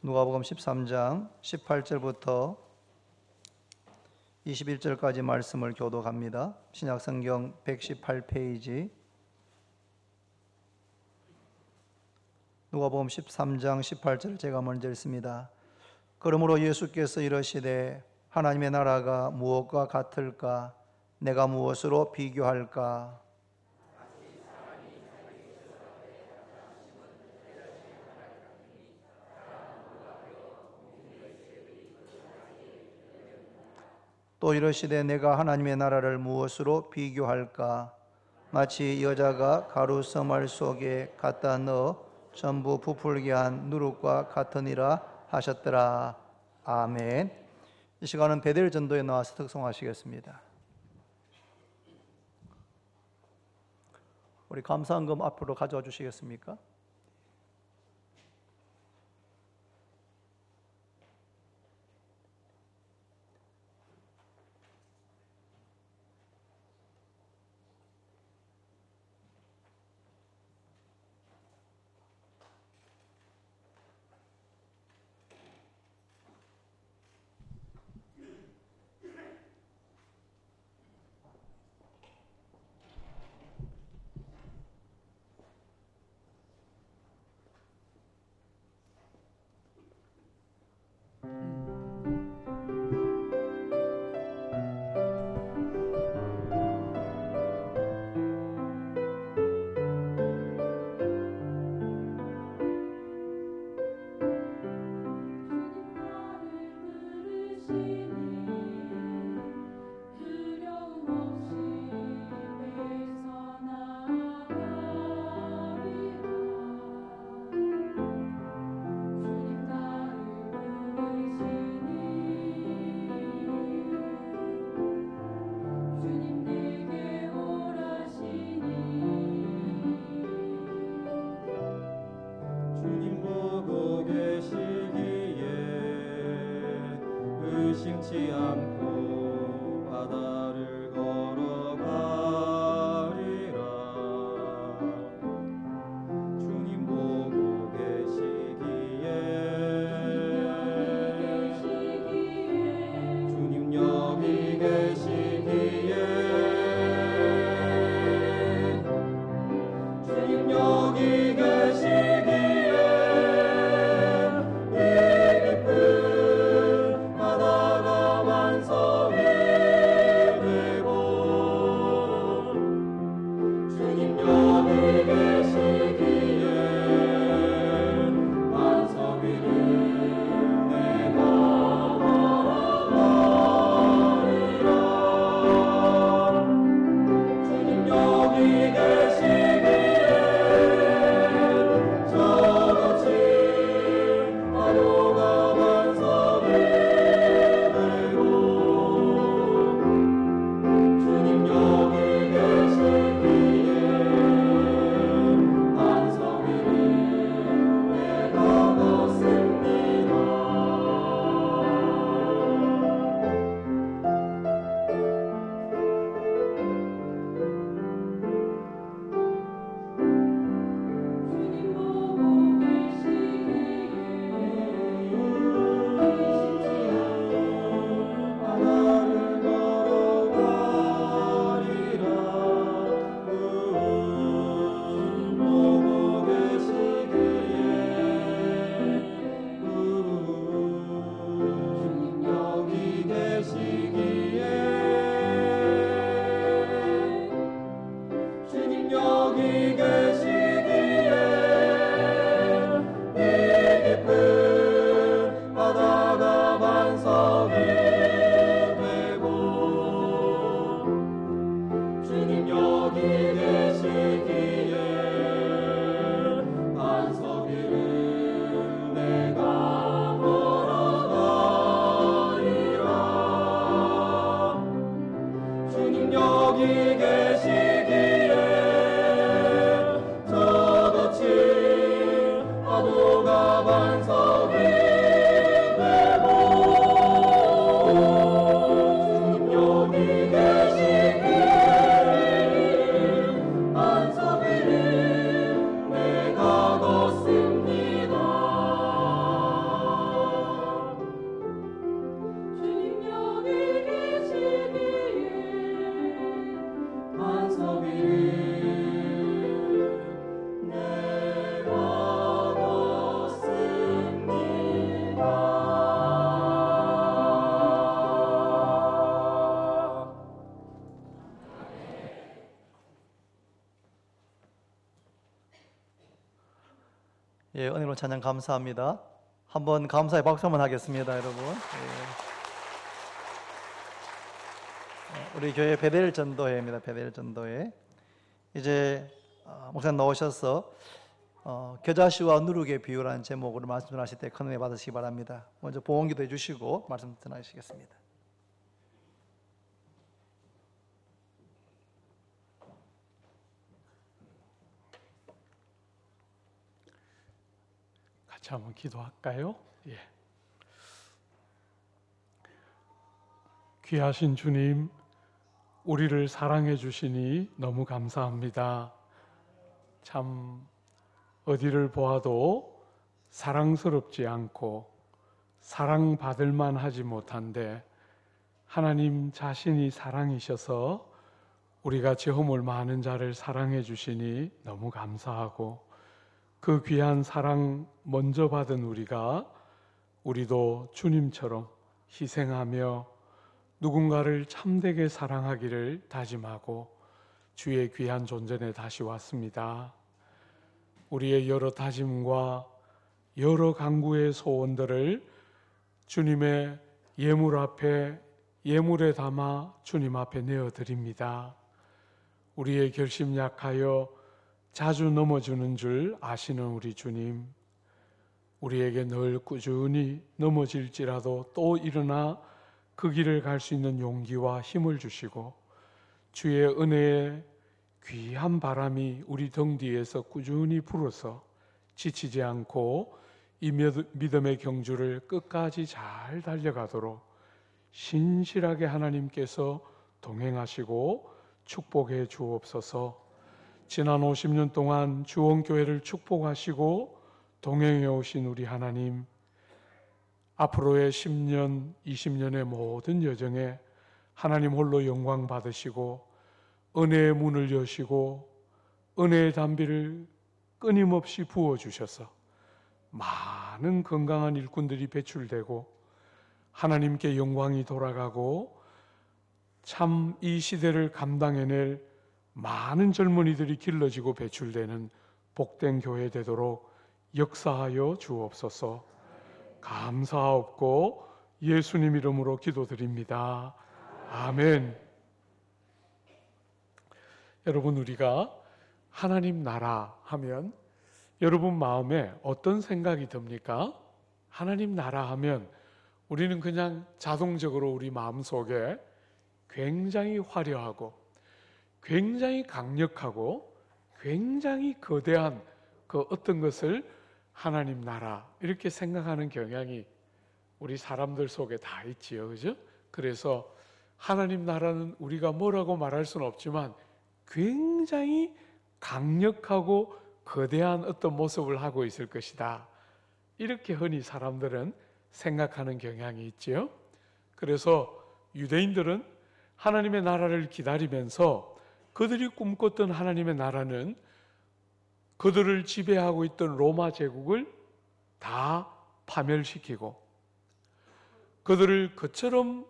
누가복음 13장 18절부터 21절까지 말씀을 교독합니다. 신약성경 118페이지 누가복음 13장 18절 제가 먼저 읽습니다. 그러므로 예수께서 이르시되 하나님의 나라가 무엇과 같을까? 내가 무엇으로 비교할까? 또 이르시되 내가 하나님의 나라를 무엇으로 비교할까? 마치 여자가 가루 서말 속에 갖다 넣어 전부 부풀게 한 누룩과 같으니라 하셨더라. 아멘. 이 시간은 베델 전도에 나와서 특송하시겠습니다. 우리 감사헌금 앞으로 가져와 주시겠습니까? 의심치 않고 바다를 걸어가리라. 주님 보고 계시기에 주님 여기 계시기에 주님 여기 계시기에 이 깊은 바다가 완성이 예, 은혜로 찬양 감사합니다. 한번 감사의 박수 한번 하겠습니다, 여러분. 우리 교회 베델 전도회입니다. 베델 전도회. 이제 목사님 나오셔서 겨자씨와 누룩의 비유라는 제목으로 말씀 전하실 때 큰 은혜 받으시기 바랍니다. 먼저 보온기도 해주시고 말씀 전하시겠습니다. 같이 한번 기도할까요? 예. 귀하신 주님, 우리를 사랑해 주시니 너무 감사합니다. 참 어디를 보아도 사랑스럽지 않고 사랑받을 만하지 못한데 하나님 자신이 사랑이셔서 우리 같이 허물 많은 자를 사랑해 주시니 너무 감사하고, 그 귀한 사랑 먼저 받은 우리도 주님처럼 희생하며 누군가를 참되게 사랑하기를 다짐하고 주의 귀한 존전에 다시 왔습니다. 우리의 여러 다짐과 여러 간구의 소원들을 주님의 예물에 담아 주님 앞에 내어드립니다. 우리의 결심 약하여 자주 넘어지는 줄 아시는 우리 주님, 우리에게 늘 꾸준히 넘어질지라도 또 일어나 그 길을 갈 수 있는 용기와 힘을 주시고, 주의 은혜의 귀한 바람이 우리 등 뒤에서 꾸준히 불어서 지치지 않고 이 믿음의 경주를 끝까지 잘 달려가도록 신실하게 하나님께서 동행하시고 축복해 주옵소서. 지난 50년 동안 주원교회를 축복하시고 동행해 오신 우리 하나님, 앞으로의 10년, 20년의 모든 여정에 하나님 홀로 영광 받으시고 은혜의 문을 여시고 은혜의 담비를 끊임없이 부어주셔서 많은 건강한 일꾼들이 배출되고 하나님께 영광이 돌아가고 참 이 시대를 감당해낼 많은 젊은이들이 길러지고 배출되는 복된 교회 되도록 역사하여 주옵소서. 감사하옵고 예수님 이름으로 기도드립니다. 아멘. 여러분, 우리가 하나님 나라 하면 여러분 마음에 어떤 생각이 듭니까? 하나님 나라 하면 우리는 그냥 자동적으로 우리 마음속에 굉장히 화려하고 굉장히 강력하고 굉장히 거대한 그 어떤 것을 하나님 나라 이렇게 생각하는 경향이 우리 사람들 속에 다 있지요, 그죠? 그래서 하나님 나라는 우리가 뭐라고 말할 수는 없지만 굉장히 강력하고 거대한 어떤 모습을 하고 있을 것이다, 이렇게 흔히 사람들은 생각하는 경향이 있지요. 그래서 유대인들은 하나님의 나라를 기다리면서 그들이 꿈꿨던 하나님의 나라는 그들을 지배하고 있던 로마 제국을 다 파멸시키고 그들이 그처럼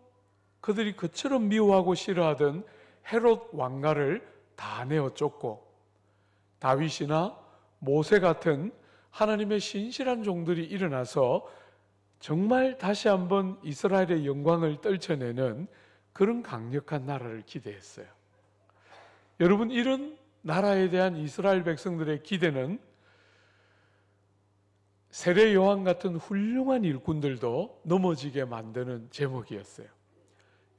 미워하고 싫어하던 헤롯 왕가를 다 내어 쫓고 다윗이나 모세 같은 하나님의 신실한 종들이 일어나서 정말 다시 한번 이스라엘의 영광을 떨쳐내는 그런 강력한 나라를 기대했어요. 여러분, 이런 나라에 대한 이스라엘 백성들의 기대는 세례 요한 같은 훌륭한 일꾼들도 넘어지게 만드는 제목이었어요.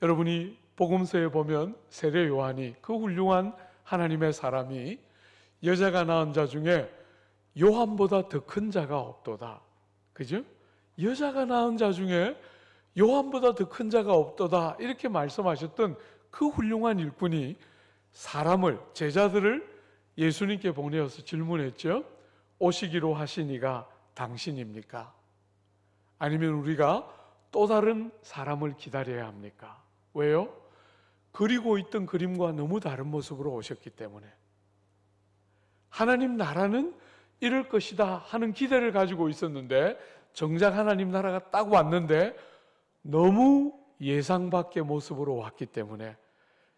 여러분이 복음서에 보면 세례 요한이, 그 훌륭한 하나님의 사람이 여자가 낳은 자 중에 요한보다 더 큰 자가 없도다, 그죠? 여자가 낳은 자 중에 요한보다 더 큰 자가 없도다, 이렇게 말씀하셨던 그 훌륭한 일꾼이 제자들을 예수님께 보내어서 질문했죠. 오시기로 하신 이가 당신입니까? 아니면 우리가 또 다른 사람을 기다려야 합니까? 왜요? 그리고 있던 그림과 너무 다른 모습으로 오셨기 때문에. 하나님 나라는 이럴 것이다 하는 기대를 가지고 있었는데 정작 하나님 나라가 딱 왔는데 너무 예상 밖의 모습으로 왔기 때문에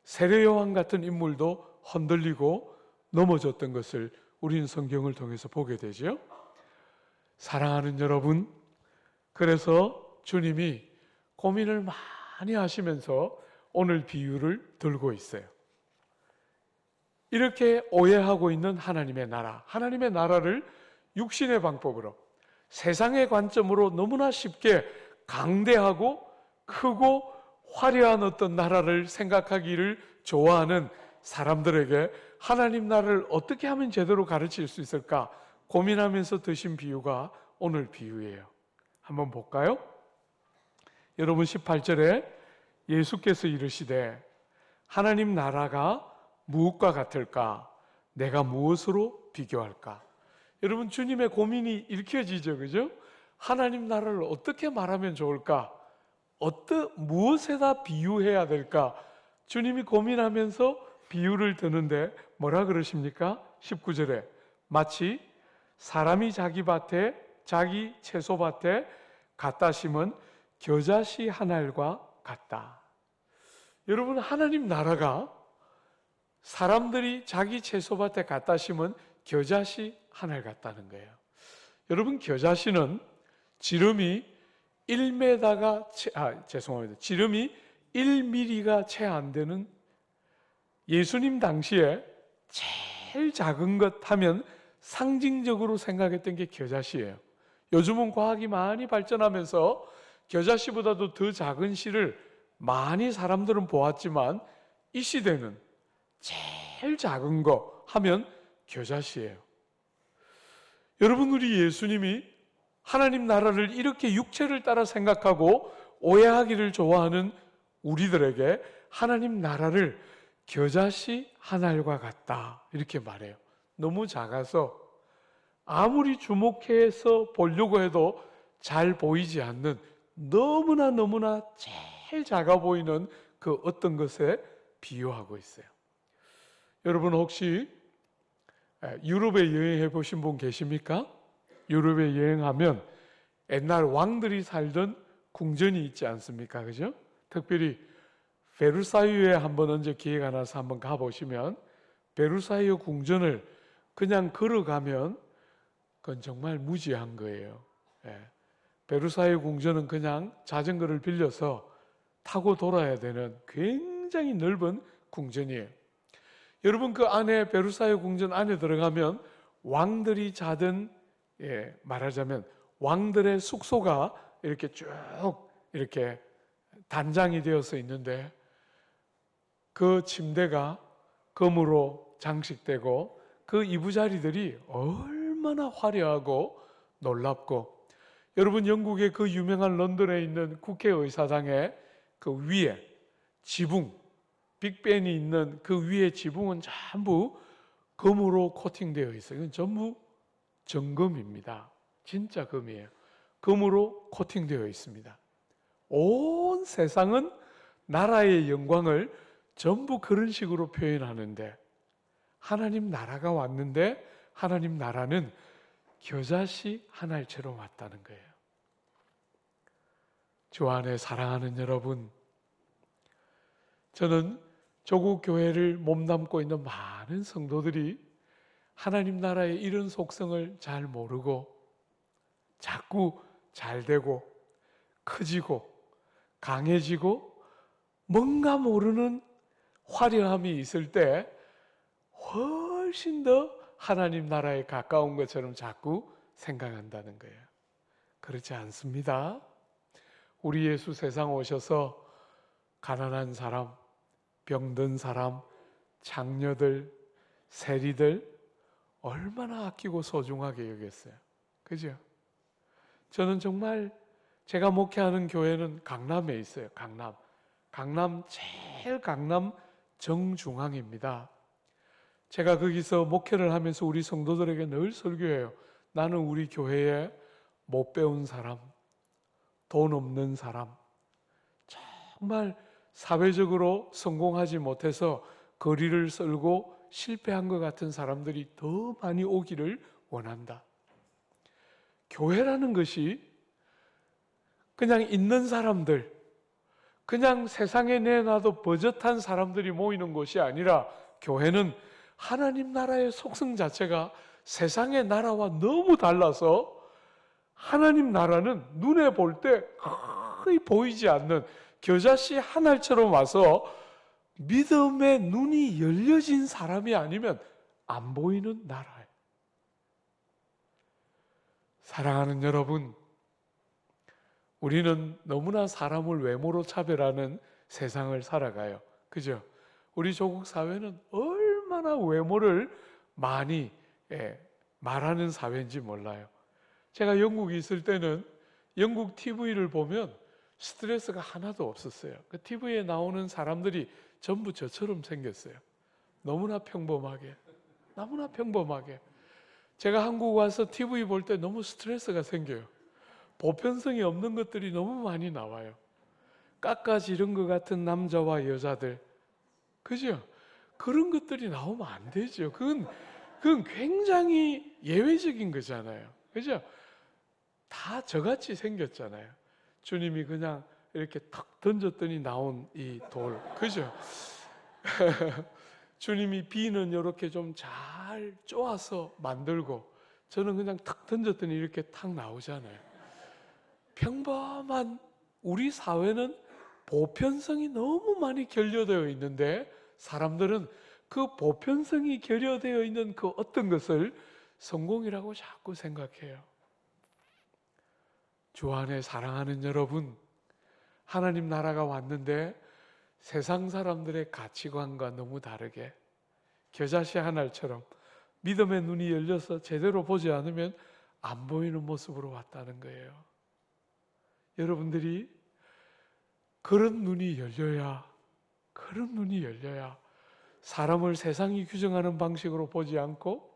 세례 요한 같은 인물도 흔들리고 넘어졌던 것을 우리는 성경을 통해서 보게 되죠. 사랑하는 여러분, 그래서 주님이 고민을 많이 하시면서 오늘 비유를 들고 있어요. 이렇게 오해하고 있는 하나님의 나라, 하나님의 나라를 육신의 방법으로, 세상의 관점으로 너무나 쉽게 강대하고 크고 화려한 어떤 나라를 생각하기를 좋아하는 사람들에게 하나님 나라를 어떻게 하면 제대로 가르칠 수 있을까 고민하면서 드신 비유가 오늘 비유예요. 한번 볼까요? 여러분 18절에 예수께서 이르시되 하나님 나라가 무엇과 같을까? 내가 무엇으로 비교할까? 여러분 주님의 고민이 읽혀지죠, 그죠? 하나님 나라를 어떻게 말하면 좋을까? 무엇에다 비유해야 될까? 주님이 고민하면서 비유를 드는데 뭐라 그러십니까? 19절에 마치 사람이 자기 채소밭에 갖다 심은 겨자씨 한 알과 같다. 여러분 하나님 나라가 사람들이 자기 채소밭에 갖다 심은 겨자씨 한 알 같다는 거예요. 여러분 겨자씨는 지름이 1mm가 채 안 되는, 예수님 당시에 제일 작은 것 하면 상징적으로 생각했던 게 겨자씨예요. 요즘은 과학이 많이 발전하면서 겨자씨보다도 더 작은 씨를 많이 사람들은 보았지만 이 시대는 제일 작은 거 하면 겨자씨예요. 여러분 우리 예수님이 하나님 나라를 이렇게 육체를 따라 생각하고 오해하기를 좋아하는 우리들에게 하나님 나라를 겨자씨 한 알과 같다 이렇게 말해요. 너무 작아서 아무리 주목해서 보려고 해도 잘 보이지 않는, 너무나 제일 작아 보이는 그 어떤 것에 비유하고 있어요. 여러분 혹시 유럽에 여행해 보신 분 계십니까? 유럽에 여행하면 옛날 왕들이 살던 궁전이 있지 않습니까? 그죠? 특별히 베르사유에 한번 언제 기회가 나서 한번 가보시면 베르사유 궁전을 그냥 걸어가면 그건 정말 무지한 거예요. 베르사유 궁전은 그냥 자전거를 빌려서 타고 돌아야 되는 굉장히 넓은 궁전이에요. 여러분 그 안에 베르사유 궁전 안에 들어가면 왕들이 자던, 말하자면 왕들의 숙소가 이렇게 쭉 이렇게 단장이 되어서 있는데 그 침대가 금으로 장식되고 그 이부자리들이 얼마나 화려하고 놀랍고, 여러분 영국의 그 유명한 런던에 있는 국회의사당의 그 위에 지붕, 빅벤이 있는 그 위에 지붕은 전부 금으로 코팅되어 있어요. 이건 전부 정금입니다. 진짜 금이에요. 금으로 코팅되어 있습니다. 온 세상은 나라의 영광을 전부 그런 식으로 표현하는데 하나님 나라가 왔는데 하나님 나라는 겨자씨 한 알처럼 왔다는 거예요. 주 안에 사랑하는 여러분, 저는 조국 교회를 몸담고 있는 많은 성도들이 하나님 나라의 이런 속성을 잘 모르고 자꾸 잘 되고 커지고 강해지고 뭔가 모르는 화려함이 있을 때 훨씬 더 하나님 나라에 가까운 것처럼 자꾸 생각한다는 거예요. 그렇지 않습니다. 우리 예수 세상 오셔서 가난한 사람, 병든 사람, 장녀들, 세리들 얼마나 아끼고 소중하게 여겼어요. 그죠? 저는 정말 제가 목회하는 교회는 강남에 있어요. 강남 제일 강남 정중앙입니다. 제가 거기서 목회를 하면서 우리 성도들에게 늘 설교해요. 나는 우리 교회에 못 배운 사람, 돈 없는 사람, 정말 사회적으로 성공하지 못해서 거리를 썰고 실패한 것 같은 사람들이 더 많이 오기를 원한다. 교회라는 것이 그냥 있는 사람들, 그냥 세상에 내놔도 버젓한 사람들이 모이는 곳이 아니라 교회는 하나님 나라의 속성 자체가 세상의 나라와 너무 달라서 하나님 나라는 눈에 볼 때 거의 보이지 않는 겨자씨 한 알처럼 와서 믿음의 눈이 열려진 사람이 아니면 안 보이는 나라예요. 사랑하는 여러분, 우리는 너무나 사람을 외모로 차별하는 세상을 살아가요. 그죠? 우리 조국 사회는 얼마나 외모를 많이 말하는 사회인지 몰라요. 제가 영국에 있을 때는 영국 TV를 보면 스트레스가 하나도 없었어요. 그 TV에 나오는 사람들이 전부 저처럼 생겼어요. 너무나 평범하게. 제가 한국 와서 TV 볼 때 너무 스트레스가 생겨요. 보편성이 없는 것들이 너무 많이 나와요. 깎아지른 것 같은 남자와 여자들, 그죠? 그런 것들이 나오면 안 되죠. 그건 굉장히 예외적인 거잖아요. 그죠? 다 저같이 생겼잖아요. 주님이 그냥 이렇게 탁 던졌더니 나온 이 돌, 그죠? 주님이 비는 이렇게 좀 잘 쪼아서 만들고 저는 그냥 탁 던졌더니 이렇게 탁 나오잖아요. 평범한 우리 사회는 보편성이 너무 많이 결여되어 있는데 사람들은 그 보편성이 결여되어 있는 그 어떤 것을 성공이라고 자꾸 생각해요. 주 안에 사랑하는 여러분, 하나님 나라가 왔는데 세상 사람들의 가치관과 너무 다르게 겨자씨 한 알처럼 믿음의 눈이 열려서 제대로 보지 않으면 안 보이는 모습으로 왔다는 거예요. 여러분들이 그런 눈이 열려야 사람을 세상이 규정하는 방식으로 보지 않고,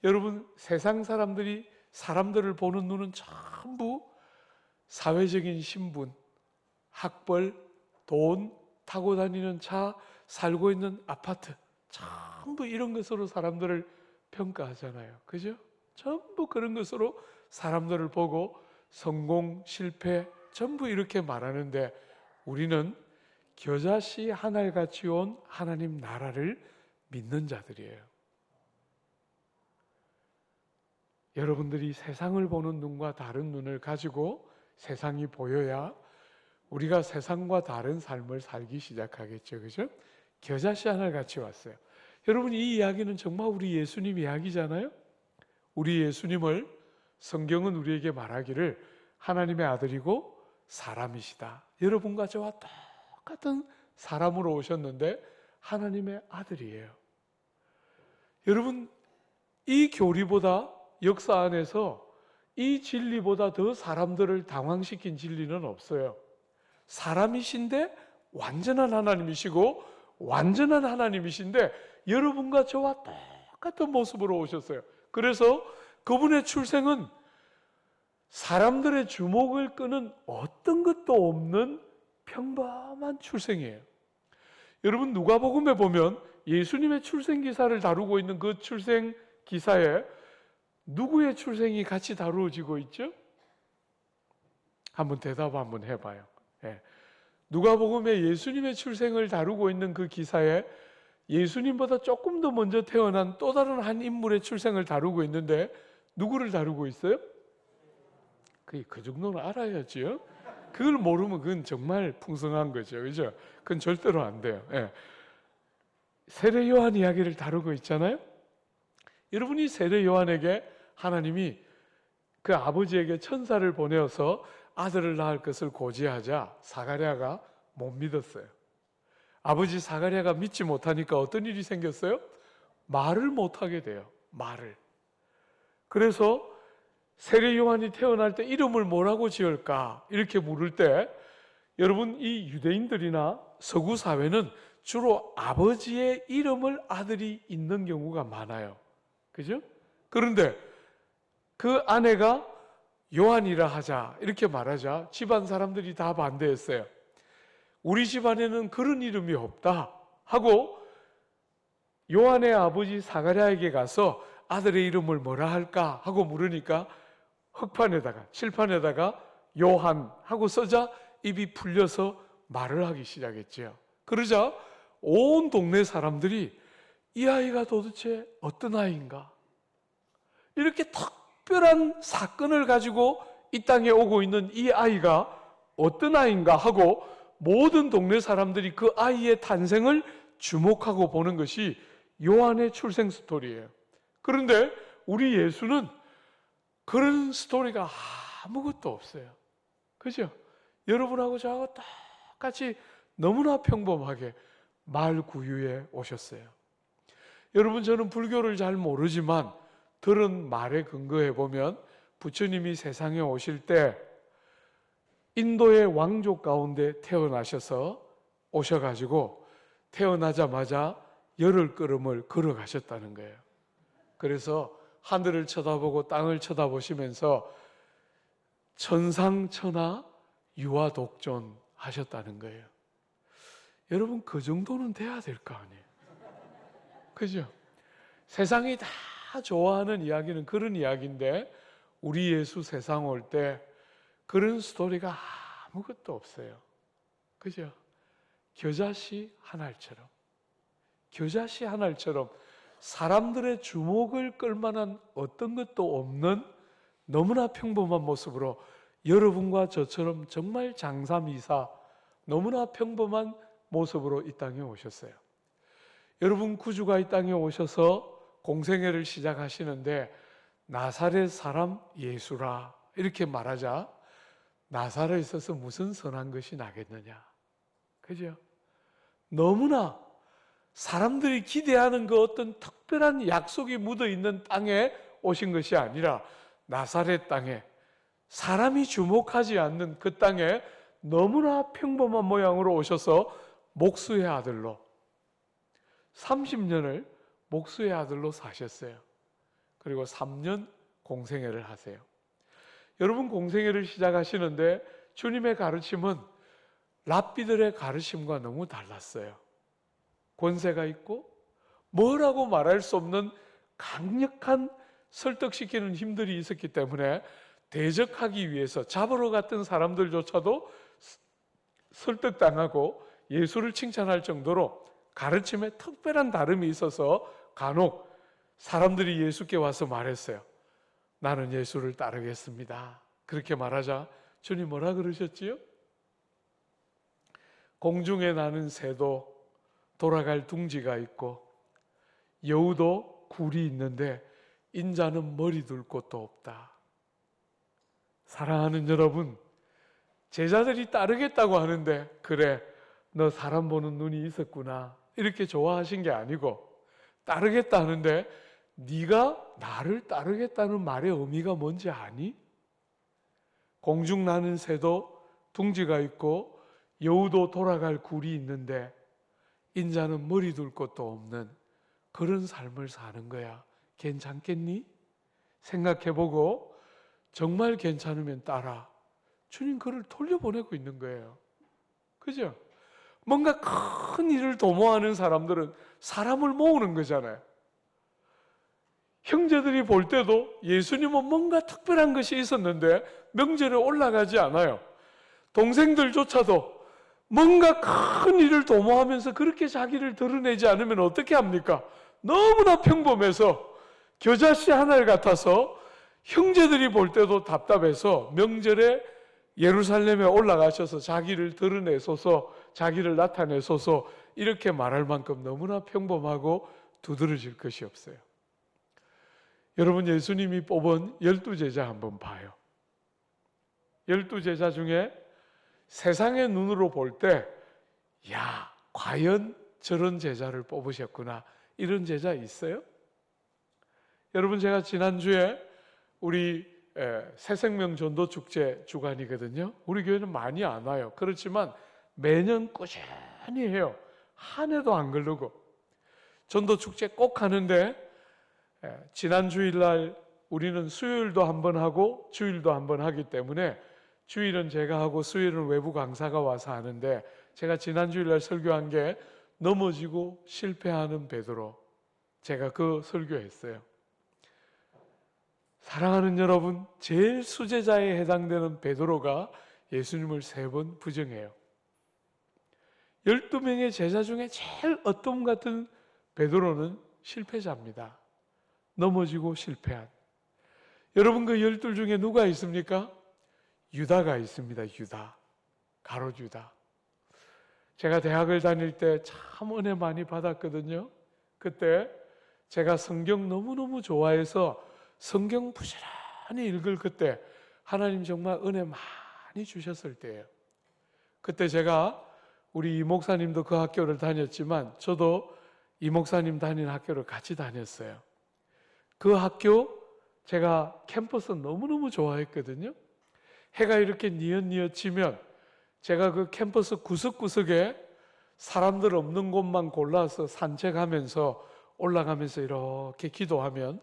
여러분, 세상 사람들이 사람들을 보는 눈은 전부 사회적인 신분, 학벌, 돈, 타고 다니는 차, 살고 있는 아파트, 전부 이런 것으로 사람들을 평가하잖아요. 그죠? 전부 그런 것으로 사람들을 보고 성공, 실패 전부 이렇게 말하는데 우리는 겨자씨 한 알같이 온 하나님 나라를 믿는 자들이에요. 여러분들이 세상을 보는 눈과 다른 눈을 가지고 세상이 보여야 우리가 세상과 다른 삶을 살기 시작하겠죠. 그죠? 겨자씨 한 알같이 왔어요. 여러분, 이 이야기는 정말 우리 예수님 이야기잖아요. 우리 예수님을 성경은 우리에게 말하기를 하나님의 아들이고 사람이시다. 여러분과 저와 똑같은 사람으로 오셨는데 하나님의 아들이에요. 여러분, 이 교리보다 역사 안에서 이 진리보다 더 사람들을 당황시킨 진리는 없어요. 사람이신데 완전한 하나님이시고 완전한 하나님이신데 여러분과 저와 똑같은 모습으로 오셨어요. 그래서 그분의 출생은 사람들의 주목을 끄는 어떤 것도 없는 평범한 출생이에요. 여러분, 누가복음에 보면 예수님의 출생 기사를 다루고 있는 그 출생 기사에 누구의 출생이 같이 다루어지고 있죠? 한번 대답 한번 해봐요. 누가복음에 예수님의 출생을 다루고 있는 그 기사에 예수님보다 조금 더 먼저 태어난 또 다른 한 인물의 출생을 다루고 있는데 누구를 다루고 있어요? 그 정도는 알아야지요. 그걸 모르면 그건 정말 풍성한 거죠. 그죠? 그건 절대로 안 돼요. 세례 요한 이야기를 다루고 있잖아요. 여러분이 세례 요한에게 하나님이 그 아버지에게 천사를 보내어서 아들을 낳을 것을 고지하자 사가랴가 못 믿었어요. 아버지 사가랴가 믿지 못하니까 어떤 일이 생겼어요? 말을 못하게 돼요. 말을. 그래서 세례 요한이 태어날 때 이름을 뭐라고 지을까? 이렇게 물을 때 여러분, 이 유대인들이나 서구 사회는 주로 아버지의 이름을 아들이 있는 경우가 많아요. 그죠? 그런데 그 아내가 요한이라 하자 이렇게 말하자 집안 사람들이 다 반대했어요. 우리 집안에는 그런 이름이 없다 하고 요한의 아버지 사가랴에게 가서 아들의 이름을 뭐라 할까 하고 물으니까 흑판에다가 칠판에다가 요한 하고 써자 입이 풀려서 말을 하기 시작했죠. 그러자 온 동네 사람들이 이 아이가 도대체 어떤 아이인가 이렇게 탁 특별한 사건을 가지고 이 땅에 오고 있는 이 아이가 어떤 아이인가 하고 모든 동네 사람들이 그 아이의 탄생을 주목하고 보는 것이 요한의 출생 스토리예요. 그런데 우리 예수는 그런 스토리가 아무것도 없어요. 그죠? 여러분하고 저하고 똑같이 너무나 평범하게 말구유에 오셨어요. 여러분, 저는 불교를 잘 모르지만 들은 말에 근거해 보면 부처님이 세상에 오실 때 인도의 왕족 가운데 태어나셔서 오셔가지고 태어나자마자 열흘 걸음을 걸어가셨다는 거예요. 그래서 하늘을 쳐다보고 땅을 쳐다보시면서 천상천하 유아독존 하셨다는 거예요. 여러분, 그 정도는 돼야 될 거 아니에요. 그죠? 세상이 다 좋아하는 이야기는 그런 이야기인데 우리 예수 세상 올 때 그런 스토리가 아무것도 없어요. 그죠? 겨자씨 한 알처럼, 겨자씨 한 알처럼 사람들의 주목을 끌만한 어떤 것도 없는 너무나 평범한 모습으로 여러분과 저처럼 정말 장사미사 너무나 평범한 모습으로 이 땅에 오셨어요. 여러분, 구주가 이 땅에 오셔서 공생애를 시작하시는데 나사렛 사람 예수라 이렇게 말하자 나사렛에 있어서 무슨 선한 것이 나겠느냐. 그죠? 너무나 사람들이 기대하는 그 어떤 특별한 약속이 묻어있는 땅에 오신 것이 아니라 나사렛 땅에, 사람이 주목하지 않는 그 땅에 너무나 평범한 모양으로 오셔서 목수의 아들로 30년을 목수의 아들로 사셨어요. 그리고 3년 공생애를 하세요. 여러분, 공생애를 시작하시는데 주님의 가르침은 랍비들의 가르침과 너무 달랐어요. 권세가 있고 뭐라고 말할 수 없는 강력한 설득시키는 힘들이 있었기 때문에 대적하기 위해서 잡으러 갔던 사람들조차도 설득당하고 예수를 칭찬할 정도로 가르침에 특별한 다름이 있어서 간혹 사람들이 예수께 와서 말했어요. 나는 예수를 따르겠습니다. 그렇게 말하자 주님 뭐라 그러셨지요? 공중에 나는 새도 돌아갈 둥지가 있고 여우도 굴이 있는데 인자는 머리 둘 곳도 없다. 사랑하는 여러분, 제자들이 따르겠다고 하는데 그래, 너 사람 보는 눈이 있었구나 이렇게 좋아하신 게 아니고 따르겠다 하는데 네가 나를 따르겠다는 말의 의미가 뭔지 아니? 공중 나는 새도 둥지가 있고 여우도 돌아갈 굴이 있는데 인자는 머리 둘 곳도 없는 그런 삶을 사는 거야. 괜찮겠니? 생각해보고 정말 괜찮으면 따라. 주님 그를 돌려보내고 있는 거예요. 그죠? 뭔가 큰 일을 도모하는 사람들은 사람을 모으는 거잖아요. 형제들이 볼 때도 예수님은 뭔가 특별한 것이 있었는데 명절에 올라가지 않아요. 동생들조차도 뭔가 큰 일을 도모하면서 그렇게 자기를 드러내지 않으면 어떻게 합니까? 너무나 평범해서 겨자씨 하나를 같아서 형제들이 볼 때도 답답해서 명절에 예루살렘에 올라가셔서 자기를 드러내소서, 자기를 나타내소서 이렇게 말할 만큼 너무나 평범하고 두드러질 것이 없어요. 여러분, 예수님이 뽑은 12제자 한번 봐요. 12제자 중에 세상의 눈으로 볼 때 야, 과연 저런 제자를 뽑으셨구나 이런 제자 있어요? 여러분, 제가 지난주에 우리 새생명 전도 축제 주간이거든요. 우리 교회는 많이 안 와요. 그렇지만 매년 꾸준히 해요. 한 해도 안 걸르고 전도 축제 꼭 하는데 지난 주일날 우리는 수요일도 한번 하고 주일도 한번 하기 때문에 주일은 제가 하고 수요일은 외부 강사가 와서 하는데 제가 지난 주일날 설교한 게 넘어지고 실패하는 베드로, 제가 그 설교했어요. 사랑하는 여러분, 제일 수제자에 해당되는 베드로가 예수님을 3번 부정해요. 12명의 제자 중에 제일 어떤 같은 베드로는 실패자입니다. 넘어지고 실패한. 여러분 그 12 중에 누가 있습니까? 유다가 있습니다. 유다. 가롯 유다. 제가 대학을 다닐 때 참 은혜 많이 받았거든요. 그때 제가 성경 너무너무 좋아해서 성경 부지런히 읽을 그때 하나님 정말 은혜 많이 주셨을 때예요. 그때 제가 우리 이 목사님도 그 학교를 다녔지만 저도 이 목사님 다니는 학교를 같이 다녔어요. 그 학교 제가 캠퍼스 너무너무 좋아했거든요. 해가 이렇게 뉘엿뉘엿 지면 제가 그 캠퍼스 구석구석에 사람들 없는 곳만 골라서 산책하면서 올라가면서 이렇게 기도하면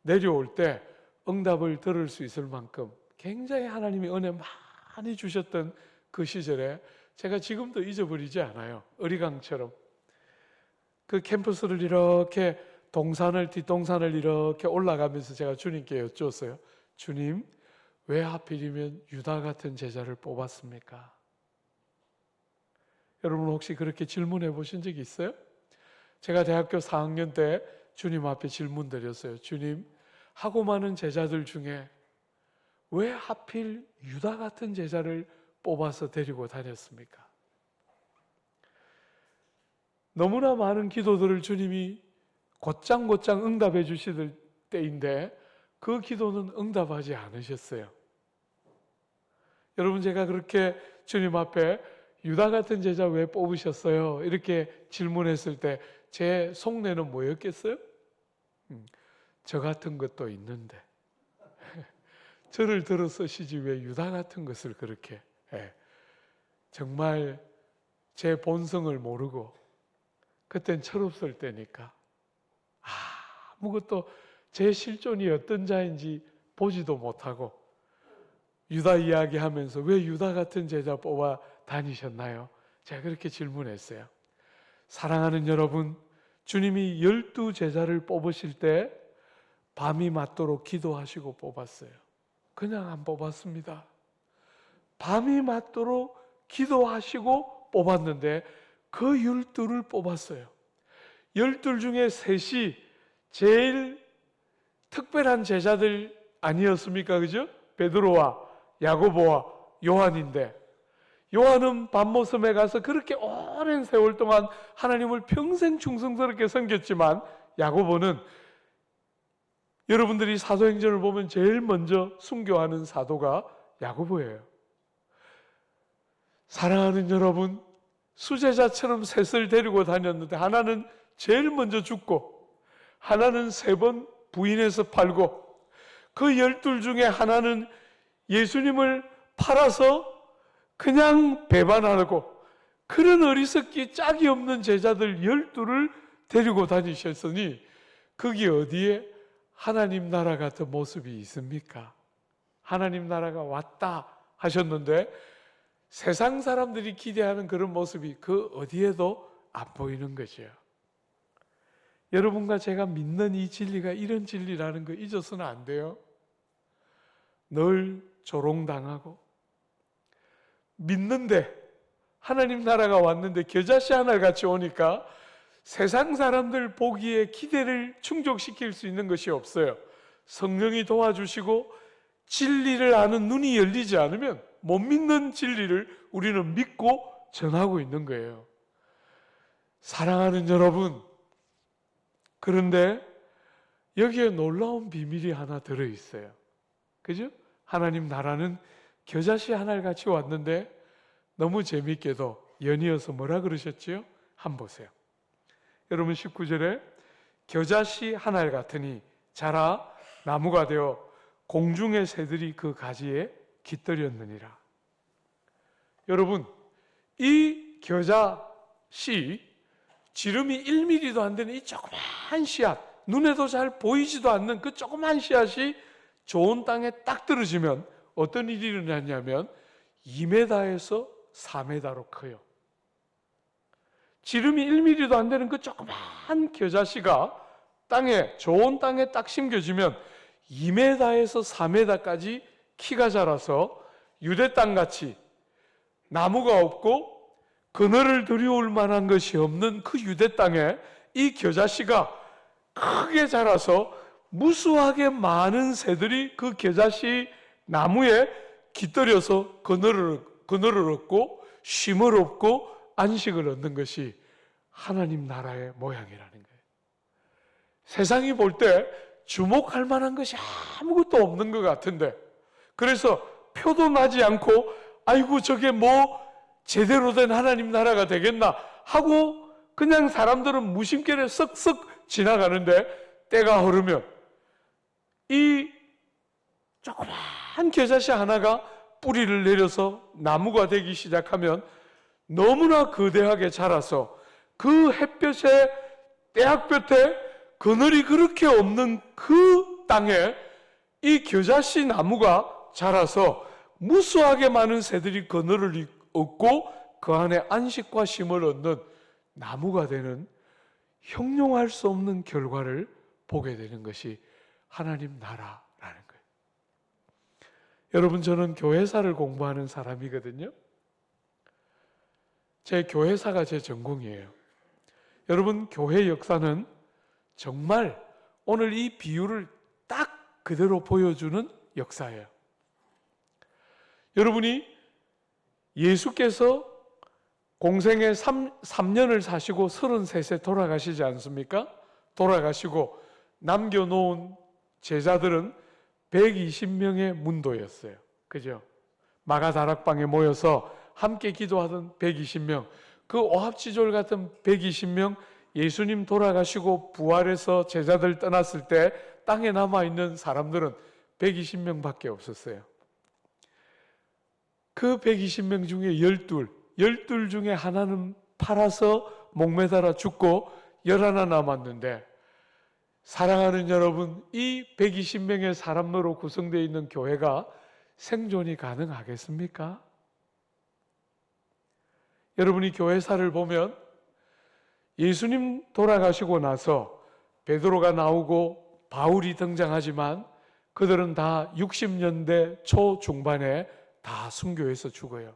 내려올 때 응답을 들을 수 있을 만큼 굉장히 하나님이 은혜 많이 주셨던 그 시절에 제가 지금도 잊어버리지 않아요. 어리광처럼 그 캠퍼스를 이렇게 뒷동산을 이렇게 올라가면서 제가 주님께 여쭈었어요. 주님, 왜 하필이면 유다 같은 제자를 뽑았습니까? 여러분 혹시 그렇게 질문해 보신 적이 있어요? 제가 대학교 4학년 때 주님 앞에 질문 드렸어요. 주님, 하고 많은 제자들 중에 왜 하필 유다 같은 제자를 뽑아서 데리고 다녔습니까? 너무나 많은 기도들을 주님이 곧장 응답해 주시던 때인데 그 기도는 응답하지 않으셨어요. 여러분 제가 그렇게 주님 앞에 유다 같은 제자 왜 뽑으셨어요? 이렇게 질문했을 때 제 속내는 뭐였겠어요? 저 같은 것도 있는데 저를 들어 쓰시지 왜 유다 같은 것을 그렇게 정말 제 본성을 모르고 그땐 철없을 때니까 아무것도 제 실존이 어떤 자인지 보지도 못하고 유다 이야기하면서 왜 유다 같은 제자 뽑아 다니셨나요? 제가 그렇게 질문했어요. 사랑하는 여러분, 주님이 12 제자를 뽑으실 때 밤이 맞도록 기도하시고 뽑았어요. 그냥 안 뽑았습니다. 밤이 맞도록 기도하시고 뽑았는데 그 12를 뽑았어요. 12 중에 셋이 제일 특별한 제자들 아니었습니까? 그죠? 베드로와 야고보와 요한인데 요한은 밤모섬에 가서 그렇게 오랜 세월 동안 하나님을 평생 충성스럽게 섬겼지만 야고보는 여러분들이 사도행전을 보면 제일 먼저 순교하는 사도가 야고보예요. 사랑하는 여러분, 수제자처럼 셋을 데리고 다녔는데 하나는 제일 먼저 죽고 하나는 3번 부인해서 팔고 그 12 중에 하나는 예수님을 팔아서 그냥 배반하고 그런 어리석기 짝이 없는 제자들 12를 데리고 다니셨으니 거기 어디에 하나님 나라 같은 모습이 있습니까? 하나님 나라가 왔다 하셨는데 세상 사람들이 기대하는 그런 모습이 그 어디에도 안 보이는 거죠. 여러분과 제가 믿는 이 진리가 이런 진리라는 거 잊어서는 안 돼요. 늘 조롱당하고 믿는데 하나님 나라가 왔는데 겨자씨 하나 같이 오니까 세상 사람들 보기에 기대를 충족시킬 수 있는 것이 없어요. 성령이 도와주시고 진리를 아는 눈이 열리지 않으면 못 믿는 진리를 우리는 믿고 전하고 있는 거예요. 사랑하는 여러분, 그런데 여기에 놀라운 비밀이 하나 들어있어요. 그죠? 하나님 나라는 겨자씨 하나를 같이 왔는데 너무 재미있게도 연이어서 뭐라 그러셨지요? 한번 보세요. 여러분 19절에 겨자씨 하나를 같으니 자라 나무가 되어 공중의 새들이 그 가지에 깃들였느니라. 여러분 이 겨자씨 지름이 1mm도 안 되는 이 조그만 씨앗, 눈에도 잘 보이지도 않는 그 조그만 씨앗이 좋은 땅에 딱 떨어지면 어떤 일이 일어나냐면 2m에서 4m로 커요. 지름이 1mm도 안 되는 그 조그만 겨자씨가 좋은 땅에 딱 심겨지면 2m에서 4m까지 키가 자라서 유대 땅같이 나무가 없고 그늘을 들여올 만한 것이 없는 그 유대 땅에 이 겨자씨가 크게 자라서 무수하게 많은 새들이 그 겨자씨 나무에 깃들여서 그늘을 얻고 쉼을 얻고 안식을 얻는 것이 하나님 나라의 모양이라는 거예요. 세상이 볼 때 주목할 만한 것이 아무것도 없는 것 같은데, 그래서 표도 나지 않고 아이고 저게 뭐 제대로 된 하나님 나라가 되겠나 하고 그냥 사람들은 무심결에 쓱쓱 지나가는데, 때가 흐르면 이 조그만 겨자씨 하나가 뿌리를 내려서 나무가 되기 시작하면 너무나 거대하게 자라서 그 햇볕에 때학볕에 그늘이 그렇게 없는 그 땅에 이 겨자씨 나무가 자라서 무수하게 많은 새들이 그늘을 얻고 그 안에 안식과 쉼을 얻는 나무가 되는 형용할 수 없는 결과를 보게 되는 것이 하나님 나라라는 거예요. 여러분, 저는 교회사를 공부하는 사람이거든요. 제 교회사가 제 전공이에요. 여러분, 교회 역사는 정말 오늘 이 비유를 딱 그대로 보여주는 역사예요. 여러분이 예수께서 공생에 3년을 사시고 33세 돌아가시지 않습니까? 돌아가시고 남겨놓은 제자들은 120명의 문도였어요. 그죠? 마가다락방에 모여서 함께 기도하던 120명, 그 오합지졸 같은 120명, 예수님 돌아가시고 부활해서 제자들 떠났을 때 땅에 남아있는 사람들은 120명밖에 없었어요. 그 120명 중에 12 중에 하나는 팔아서 목매달아 죽고 11 남았는데, 사랑하는 여러분, 이 120명의 사람으로 구성되어 있는 교회가 생존이 가능하겠습니까? 여러분이 교회사를 보면 예수님 돌아가시고 나서 베드로가 나오고 바울이 등장하지만 그들은 다 60년대 초중반에 다 순교해서 죽어요.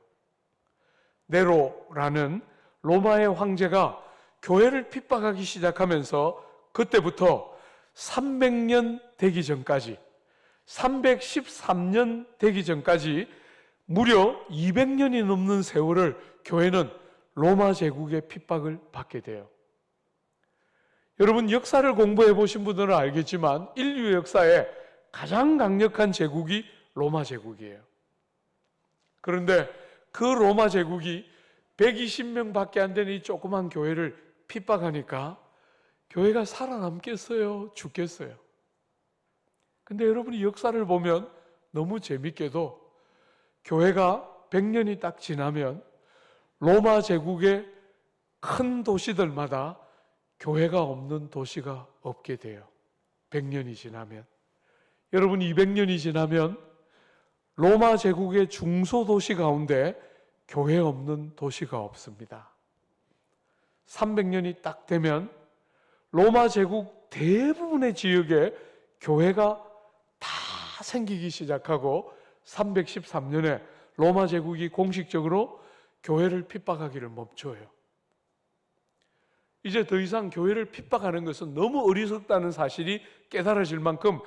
네로라는 로마의 황제가 교회를 핍박하기 시작하면서 그때부터 300년 되기 전까지, 313년 되기 전까지 무려 200년이 넘는 세월을 교회는 로마 제국의 핍박을 받게 돼요. 여러분, 역사를 공부해 보신 분들은 알겠지만 인류 역사에 가장 강력한 제국이 로마 제국이에요. 그런데 그 로마 제국이 120명밖에 안 되는 이 조그만 교회를 핍박하니까 교회가 살아남겠어요? 죽겠어요? 근데 여러분이 역사를 보면 너무 재밌게도 교회가 100년이 딱 지나면 로마 제국의 큰 도시들마다 교회가 없는 도시가 없게 돼요. 100년이 지나면. 여러분, 200년이 지나면 로마 제국의 중소도시 가운데 교회 없는 도시가 없습니다. 300년이 딱 되면 로마 제국 대부분의 지역에 교회가 다 생기기 시작하고 313년에 로마 제국이 공식적으로 교회를 핍박하기를 멈춰요. 이제 더 이상 교회를 핍박하는 것은 너무 어리석다는 사실이 깨달아질 만큼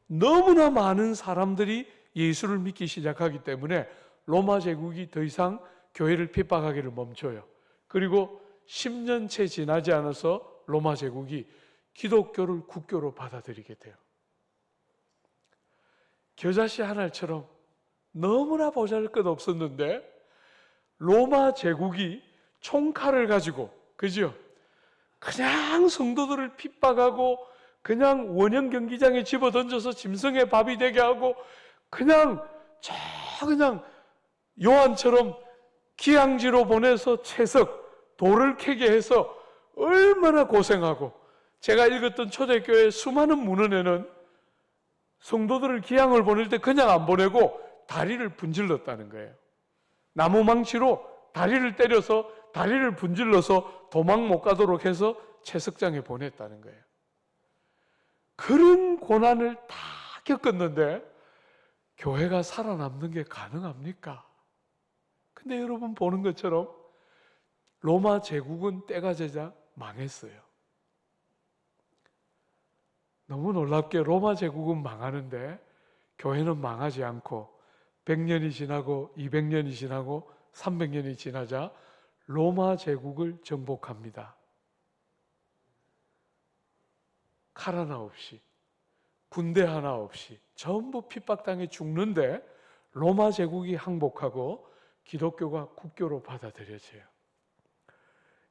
너무나 많은 사람들이 예수를 믿기 시작하기 때문에 로마 제국이 더 이상 교회를 핍박하기를 멈춰요. 그리고 10년 채 지나지 않아서 로마 제국이 기독교를 국교로 받아들이게 돼요. 겨자씨 한 알처럼 너무나 보잘것없었는데 로마 제국이 총칼을 가지고, 그죠? 그냥 성도들을 핍박하고 그냥 원형 경기장에 집어던져서 짐승의 밥이 되게 하고 그냥 요한처럼 기항지로 보내서 채석, 돌을 캐게 해서 얼마나 고생하고, 제가 읽었던 초대교회 수많은 문헌에는 성도들을 기항을 보낼 때 그냥 안 보내고 다리를 분질렀다는 거예요. 나무망치로 다리를 때려서 다리를 분질러서 도망 못 가도록 해서 채석장에 보냈다는 거예요. 그런 고난을 다 겪었는데 교회가 살아남는 게 가능합니까? 근데 여러분 보는 것처럼 로마 제국은 때가 되자 망했어요. 너무 놀랍게 로마 제국은 망하는데 교회는 망하지 않고 100년이 지나고 200년이 지나고 300년이 지나자 로마 제국을 정복합니다. 칼 하나 없이, 군대 하나 없이 전부 핍박당해 죽는데 로마 제국이 항복하고 기독교가 국교로 받아들여져요.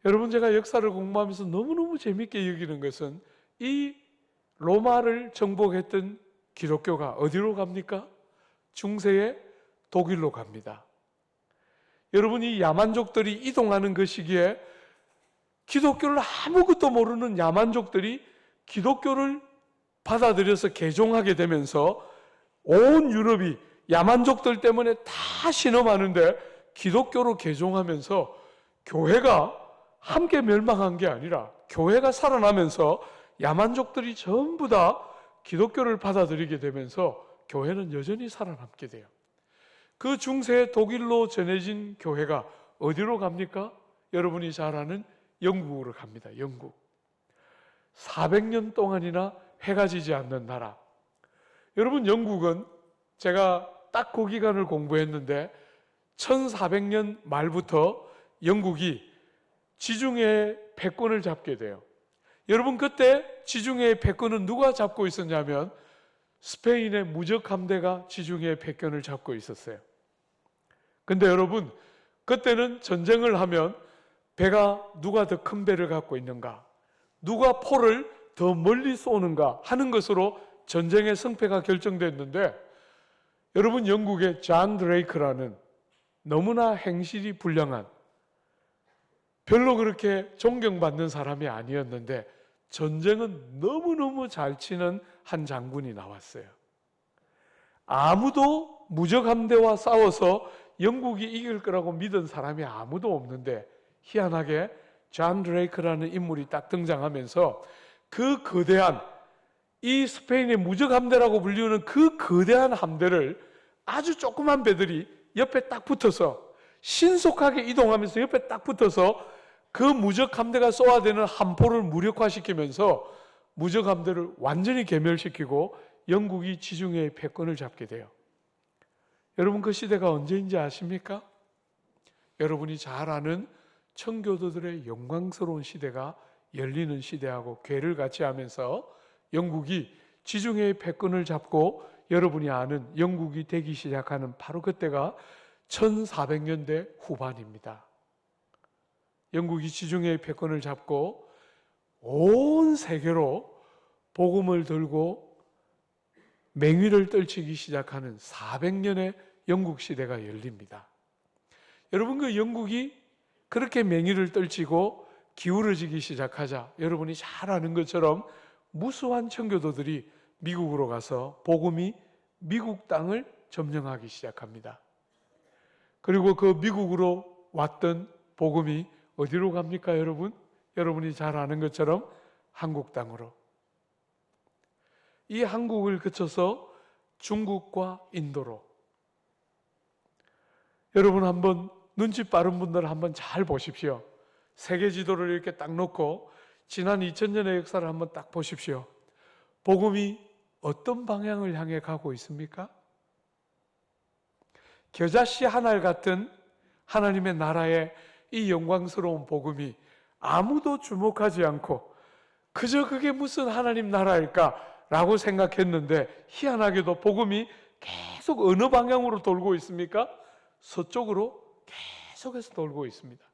여러분, 제가 역사를 공부하면서 너무너무 재밌게 여기는 것은 이 로마를 정복했던 기독교가 어디로 갑니까? 중세의 독일로 갑니다. 여러분, 이 야만족들이 이동하는 그 시기에 기독교를 아무것도 모르는 야만족들이 기독교를 받아들여서 개종하게 되면서 온 유럽이 야만족들 때문에 다 신음하는데 기독교로 개종하면서 교회가 함께 멸망한 게 아니라 교회가 살아나면서 야만족들이 전부 다 기독교를 받아들이게 되면서 교회는 여전히 살아남게 돼요. 그 중세 독일로 전해진 교회가 어디로 갑니까? 여러분이 잘 아는 영국으로 갑니다. 영국. 400년 동안이나 해가 지지 않는 나라. 여러분, 영국은 제가 딱 그 기간을 공부했는데 1400년 말부터 영국이 지중해 패권을 잡게 돼요. 여러분, 그때 지중해의 패권은 누가 잡고 있었냐면 스페인의 무적 함대가 지중해의 패권을 잡고 있었어요. 근데 여러분, 그때는 전쟁을 하면 배가 누가 더 큰 배를 갖고 있는가, 누가 포를 더 멀리 쏘는가 하는 것으로 전쟁의 승패가 결정됐는데, 여러분, 영국의 존 드레이크라는 너무나 행실이 불량한, 별로 그렇게 존경받는 사람이 아니었는데 전쟁은 너무너무 잘 치는 한 장군이 나왔어요. 아무도 무적 함대와 싸워서 영국이 이길 거라고 믿은 사람이 아무도 없는데 희한하게 존 드레이크라는 인물이 딱 등장하면서 그 거대한, 이 스페인의 무적 함대라고 불리우는 그 거대한 함대를 아주 조그만 배들이 옆에 딱 붙어서 신속하게 이동하면서 옆에 딱 붙어서 그 무적 함대가 쏘아대는 함포를 무력화시키면서 무적 함대를 완전히 괴멸시키고 영국이 지중해의 패권을 잡게 돼요. 여러분, 그 시대가 언제인지 아십니까? 여러분이 잘 아는 청교도들의 영광스러운 시대가 열리는 시대하고 궤를 같이 하면서 영국이 지중해의 패권을 잡고 여러분이 아는 영국이 되기 시작하는 바로 그때가 1400년대 후반입니다. 영국이 지중해의 패권을 잡고 온 세계로 복음을 들고 맹위를 떨치기 시작하는 400년의 영국 시대가 열립니다. 여러분, 그 영국이 그렇게 맹위를 떨치고 기울어지기 시작하자 여러분이 잘 아는 것처럼 무수한 청교도들이 미국으로 가서 복음이 미국 땅을 점령하기 시작합니다. 그리고 그 미국으로 왔던 복음이 어디로 갑니까, 여러분? 여러분이 잘 아는 것처럼 한국 땅으로. 이 한국을 거쳐서 중국과 인도로. 여러분, 한번 눈치 빠른 분들 한번 잘 보십시오. 세계 지도를 이렇게 딱 놓고 지난 2000년의 역사를 한번 딱 보십시오. 복음이 어떤 방향을 향해 가고 있습니까? 겨자씨 한 알 같은 하나님의 나라의 이 영광스러운 복음이 아무도 주목하지 않고 그저 그게 무슨 하나님 나라일까라고 생각했는데 희한하게도 복음이 계속 어느 방향으로 돌고 있습니까? 서쪽으로 계속해서 돌고 있습니다.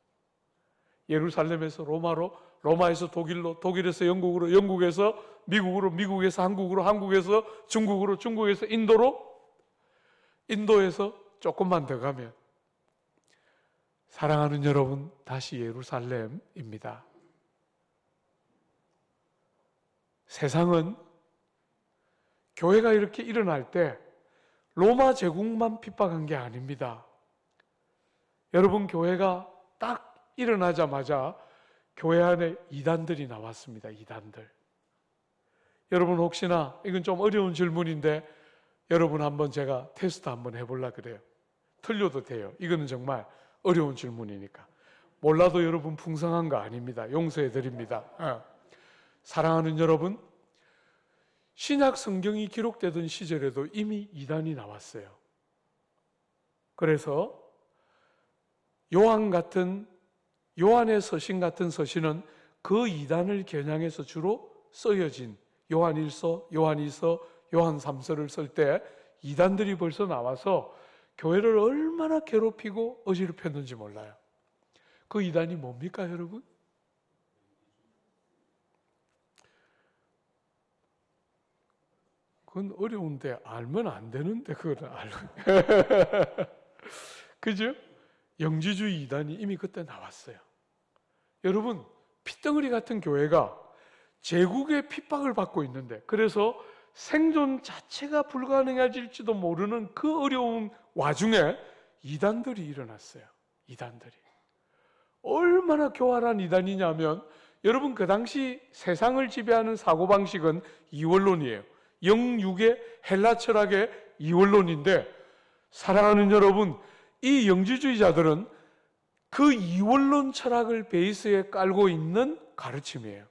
예루살렘에서 로마로, 로마에서 독일로, 독일에서 영국으로, 영국에서 미국으로, 미국에서 한국으로, 한국에서 중국으로, 중국에서 인도로, 인도에서 조금만 더 가면 사랑하는 여러분, 다시 예루살렘입니다. 세상은 교회가 이렇게 일어날 때 로마 제국만 핍박한 게 아닙니다. 여러분, 교회가 딱 일어나자마자 교회 안에 이단들이 나왔습니다. 이단들. 여러분, 혹시나 이건 좀 어려운 질문인데 여러분 한번 제가 테스트 한번 해보려고 그래요. 틀려도 돼요. 이거는 정말 어려운 질문이니까. 몰라도 여러분 풍성한 거 아닙니다. 용서해 드립니다. 사랑하는 여러분, 신약 성경이 기록되던 시절에도 이미 이단이 나왔어요. 그래서 요한의 서신 같은 서신은 그 이단을 겨냥해서 주로 쓰여진 요한 1서, 요한 2서, 요한 3서를 쓸 때 이단들이 벌써 나와서 교회를 얼마나 괴롭히고 어지럽혔는지 몰라요. 그 이단이 뭡니까, 여러분? 그건 어려운데 알면 안 되는데 그걸 알고 그죠? 영지주의 이단이 이미 그때 나왔어요. 여러분, 핏덩어리 같은 교회가 제국의 핍박을 받고 있는데, 그래서 생존 자체가 불가능해질지도 모르는 그 어려운 와중에 이단들이 일어났어요. 이단들이 얼마나 교활한 이단이냐면, 여러분, 그 당시 세상을 지배하는 사고방식은 이원론이에요. 영육의 헬라 철학의 이원론인데, 사랑하는 여러분, 이 영지주의자들은 그 이원론 철학을 베이스에 깔고 있는 가르침이에요.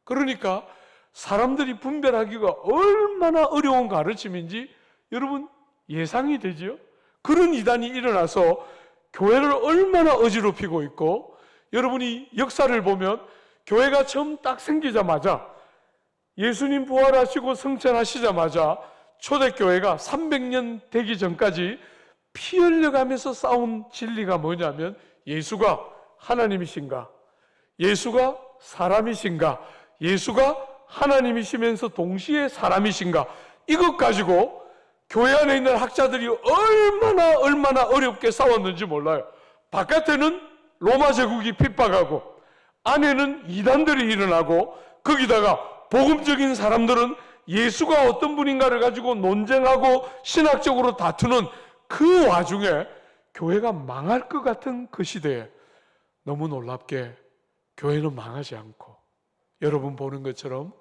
그러니까 사람들이 분별하기가 얼마나 어려운 가르침인지 여러분 예상이 되죠? 그런 이단이 일어나서 교회를 얼마나 어지럽히고 있고, 여러분이 역사를 보면 교회가 처음 딱 생기자마자, 예수님 부활하시고 승천하시자마자 초대교회가 300년 되기 전까지 피 흘려가면서 싸운 진리가 뭐냐면, 예수가 하나님이신가, 예수가 사람이신가, 예수가 하나님이시면서 동시에 사람이신가, 이것 가지고 교회 안에 있는 학자들이 얼마나 어렵게 싸웠는지 몰라요. 바깥에는 로마 제국이 핍박하고 안에는 이단들이 일어나고, 거기다가 복음적인 사람들은 예수가 어떤 분인가를 가지고 논쟁하고 신학적으로 다투는 그 와중에 교회가 망할 것 같은 그 시대에 너무 놀랍게 교회는 망하지 않고 여러분 보는 것처럼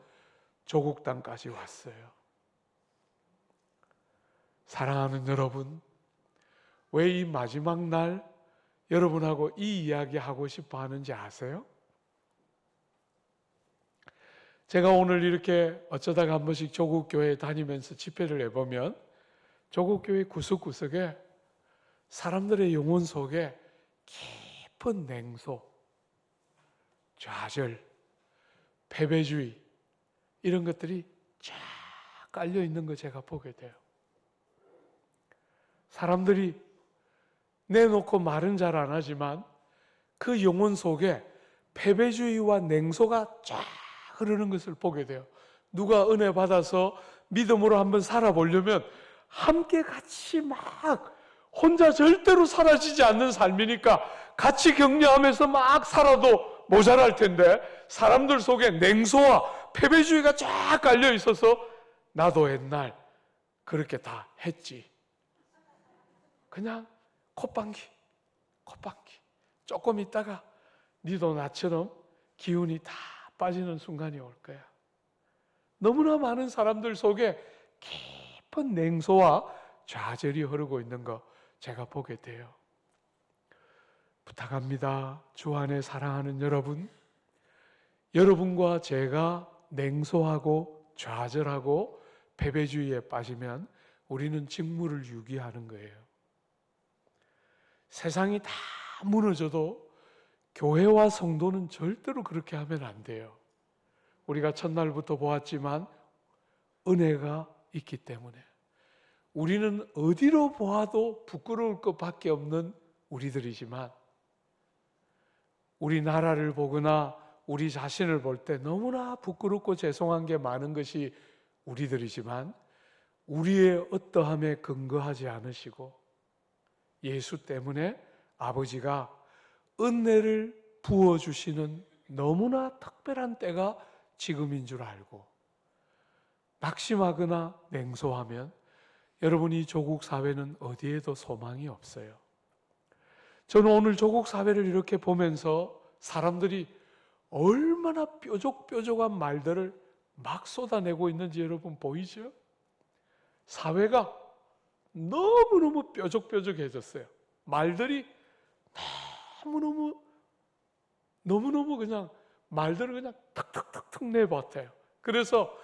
조국 땅까지 왔어요. 사랑하는 여러분, 왜 이 마지막 날 여러분하고 이 이야기 하고 싶어 하는지 아세요? 제가 오늘 이렇게 어쩌다가 한 번씩 조국교회 다니면서 집회를 해보면 조국교회 구석구석에 사람들의 영혼 속에 깊은 냉소, 좌절, 패배주의 이런 것들이 쫙 깔려 있는 거 제가 보게 돼요. 사람들이 내놓고 말은 잘 안 하지만 그 영혼 속에 패배주의와 냉소가 쫙 흐르는 것을 보게 돼요. 누가 은혜 받아서 믿음으로 한번 살아보려면 함께 같이 막 혼자 절대로 사라지지 않는 삶이니까 같이 격려하면서 막 살아도 모자랄 텐데, 사람들 속에 냉소와 패배주의가 쫙 깔려 있어서 나도 옛날 그렇게 다 했지. 그냥 콧방귀 조금 있다가 니도 나처럼 기운이 다 빠지는 순간이 올 거야. 너무나 많은 사람들 속에 깊은 냉소와 좌절이 흐르고 있는 거 제가 보게 돼요. 부탁합니다. 주 안에 사랑하는 여러분, 여러분과 제가 냉소하고 좌절하고 패배주의에 빠지면 우리는 직무를 유기하는 거예요. 세상이 다 무너져도 교회와 성도는 절대로 그렇게 하면 안 돼요. 우리가 첫날부터 보았지만 은혜가 있기 때문에 우리는 어디로 보아도 부끄러울 것밖에 없는 우리들이지만, 우리 나라를 보거나 우리 자신을 볼 때 너무나 부끄럽고 죄송한 게 많은 것이 우리들이지만, 우리의 어떠함에 근거하지 않으시고 예수 때문에 아버지가 은혜를 부어주시는 너무나 특별한 때가 지금인 줄 알고 낙심하거나 냉소하면 여러분이 조국 사회는 어디에도 소망이 없어요. 저는 오늘 조국 사회를 이렇게 보면서 사람들이 얼마나 뾰족뾰족한 말들을 막 쏟아내고 있는지 여러분 보이죠? 사회가 너무너무 뾰족뾰족해졌어요. 말들이 너무너무 그냥 말들을 그냥 탁탁탁탁 내뱉어요. 그래서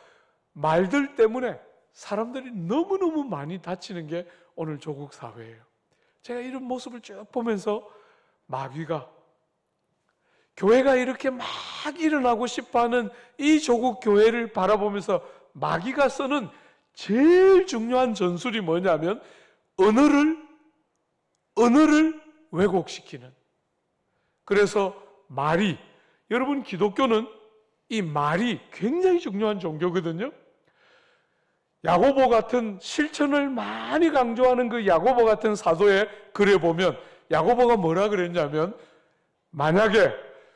말들 때문에 사람들이 너무너무 많이 다치는 게 오늘 조국 사회예요. 제가 이런 모습을 쭉 보면서 마귀가, 교회가 이렇게 막 일어나고 싶어하는 이 조국 교회를 바라보면서 마귀가 쓰는 제일 중요한 전술이 뭐냐면 언어를 왜곡시키는. 그래서 말이, 여러분 기독교는 이 말이 굉장히 중요한 종교거든요. 야고보 같은 실천을 많이 강조하는 그 야고보 같은 사도의 글에 보면 야고보가 뭐라 그랬냐면, 만약에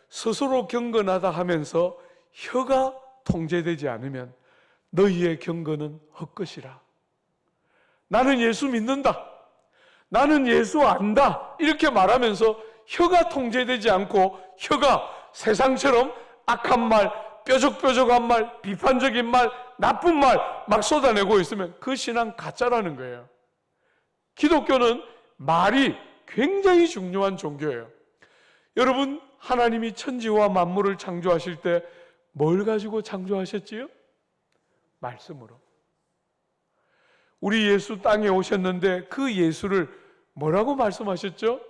스스로 경건하다 하면서 혀가 통제되지 않으면 너희의 경건은 헛것이라. 나는 예수 믿는다, 나는 예수 안다, 이렇게 말하면서 혀가 통제되지 않고 혀가 세상처럼 악한 말, 뾰족뾰족한 말, 비판적인 말, 나쁜 말 막 쏟아내고 있으면 그 신앙 가짜라는 거예요. 기독교는 말이 굉장히 중요한 종교예요. 여러분, 하나님이 천지와 만물을 창조하실 때 뭘 가지고 창조하셨지요? 말씀으로. 우리 예수 땅에 오셨는데 그 예수를 뭐라고 말씀하셨죠?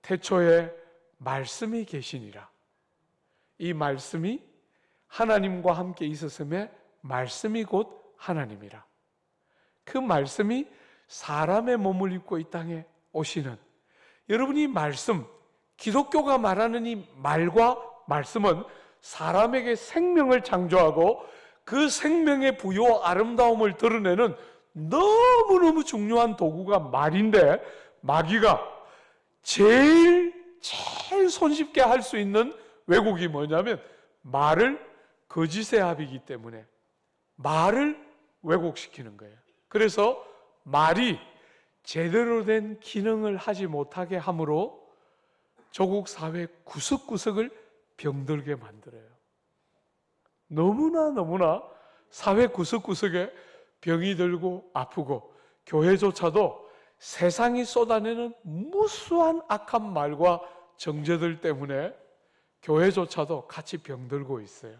태초에 말씀이 계시니라. 이 말씀이 하나님과 함께 있었음에 말씀이 곧 하나님이라. 그 말씀이 사람의 몸을 입고 이 땅에 오시는, 여러분, 이 말씀, 기독교가 말하는 이 말과 말씀은 사람에게 생명을 창조하고 그 생명의 부요 아름다움을 드러내는 너무너무 중요한 도구가 말인데, 마귀가 제일 손쉽게 할 수 있는 왜곡이 뭐냐면 말을 거짓의 합이기 때문에 말을 왜곡시키는 거예요. 그래서 말이 제대로 된 기능을 하지 못하게 함으로 조국 사회 구석구석을 병들게 만들어요. 너무나 사회 구석구석에 병이 들고 아프고, 교회조차도 세상이 쏟아내는 무수한 악한 말과 정죄들 때문에 교회조차도 같이 병들고 있어요.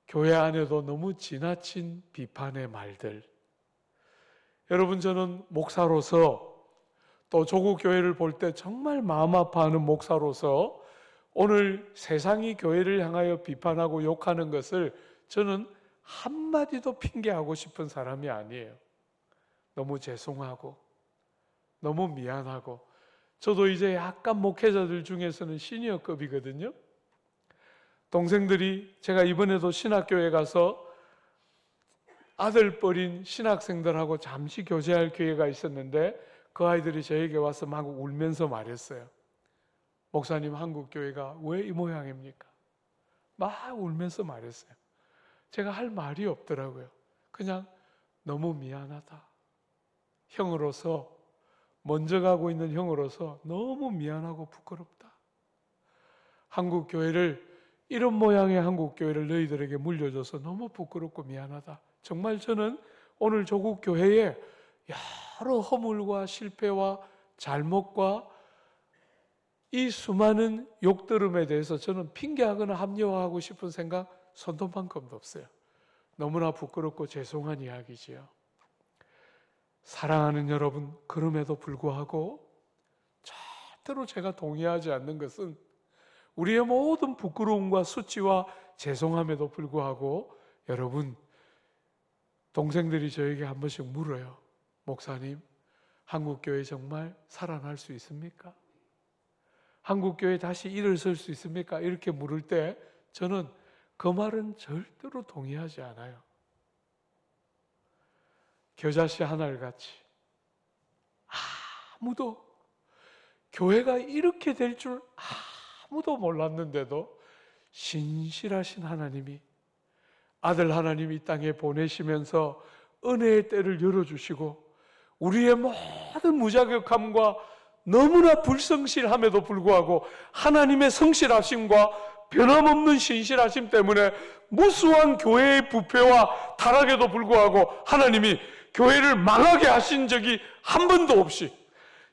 교회 안에도 너무 지나친 비판의 말들. 여러분, 저는 목사로서, 또 조국 교회를 볼 때 정말 마음 아파하는 목사로서 오늘 세상이 교회를 향하여 비판하고 욕하는 것을 저는 한마디도 핑계하고 싶은 사람이 아니에요. 너무 죄송하고 너무 미안하고, 저도 이제 약간 목회자들 중에서는 시니어급이거든요. 동생들이, 제가 이번에도 신학교에 가서 아들뻘인 신학생들하고 잠시 교제할 기회가 있었는데 그 아이들이 저에게 와서 막 울면서 말했어요. 목사님, 한국교회가 왜 이 모양입니까? 막 울면서 말했어요. 제가 할 말이 없더라고요. 그냥 너무 미안하다. 형으로서, 먼저 가고 있는 형으로서 너무 미안하고 부끄럽다. 한국교회를, 이런 모양의 한국교회를 너희들에게 물려줘서 너무 부끄럽고 미안하다. 정말 저는 오늘 조국 교회에 여러 허물과 실패와 잘못과 이 수많은 욕들음에 대해서 저는 핑계하거나 합리화하고 싶은 생각 손톱만큼도 없어요. 너무나 부끄럽고 죄송한 이야기지요. 사랑하는 여러분, 그럼에도 불구하고 절대로 제가 동의하지 않는 것은, 우리의 모든 부끄러움과 수치와 죄송함에도 불구하고 여러분, 동생들이 저에게 한 번씩 물어요. 목사님, 한국교회 정말 살아날 수 있습니까? 한국교회 다시 일어설 수 있습니까? 이렇게 물을 때 저는 그 말은 절대로 동의하지 않아요. 겨자씨 하나같이 아무도, 교회가 이렇게 될 줄 아무도 몰랐는데도 신실하신 하나님이, 아들 하나님 이 땅에 보내시면서 은혜의 때를 열어주시고, 우리의 모든 무자격함과 너무나 불성실함에도 불구하고 하나님의 성실하심과 변함없는 신실하심 때문에 무수한 교회의 부패와 타락에도 불구하고 하나님이 교회를 망하게 하신 적이 한 번도 없이,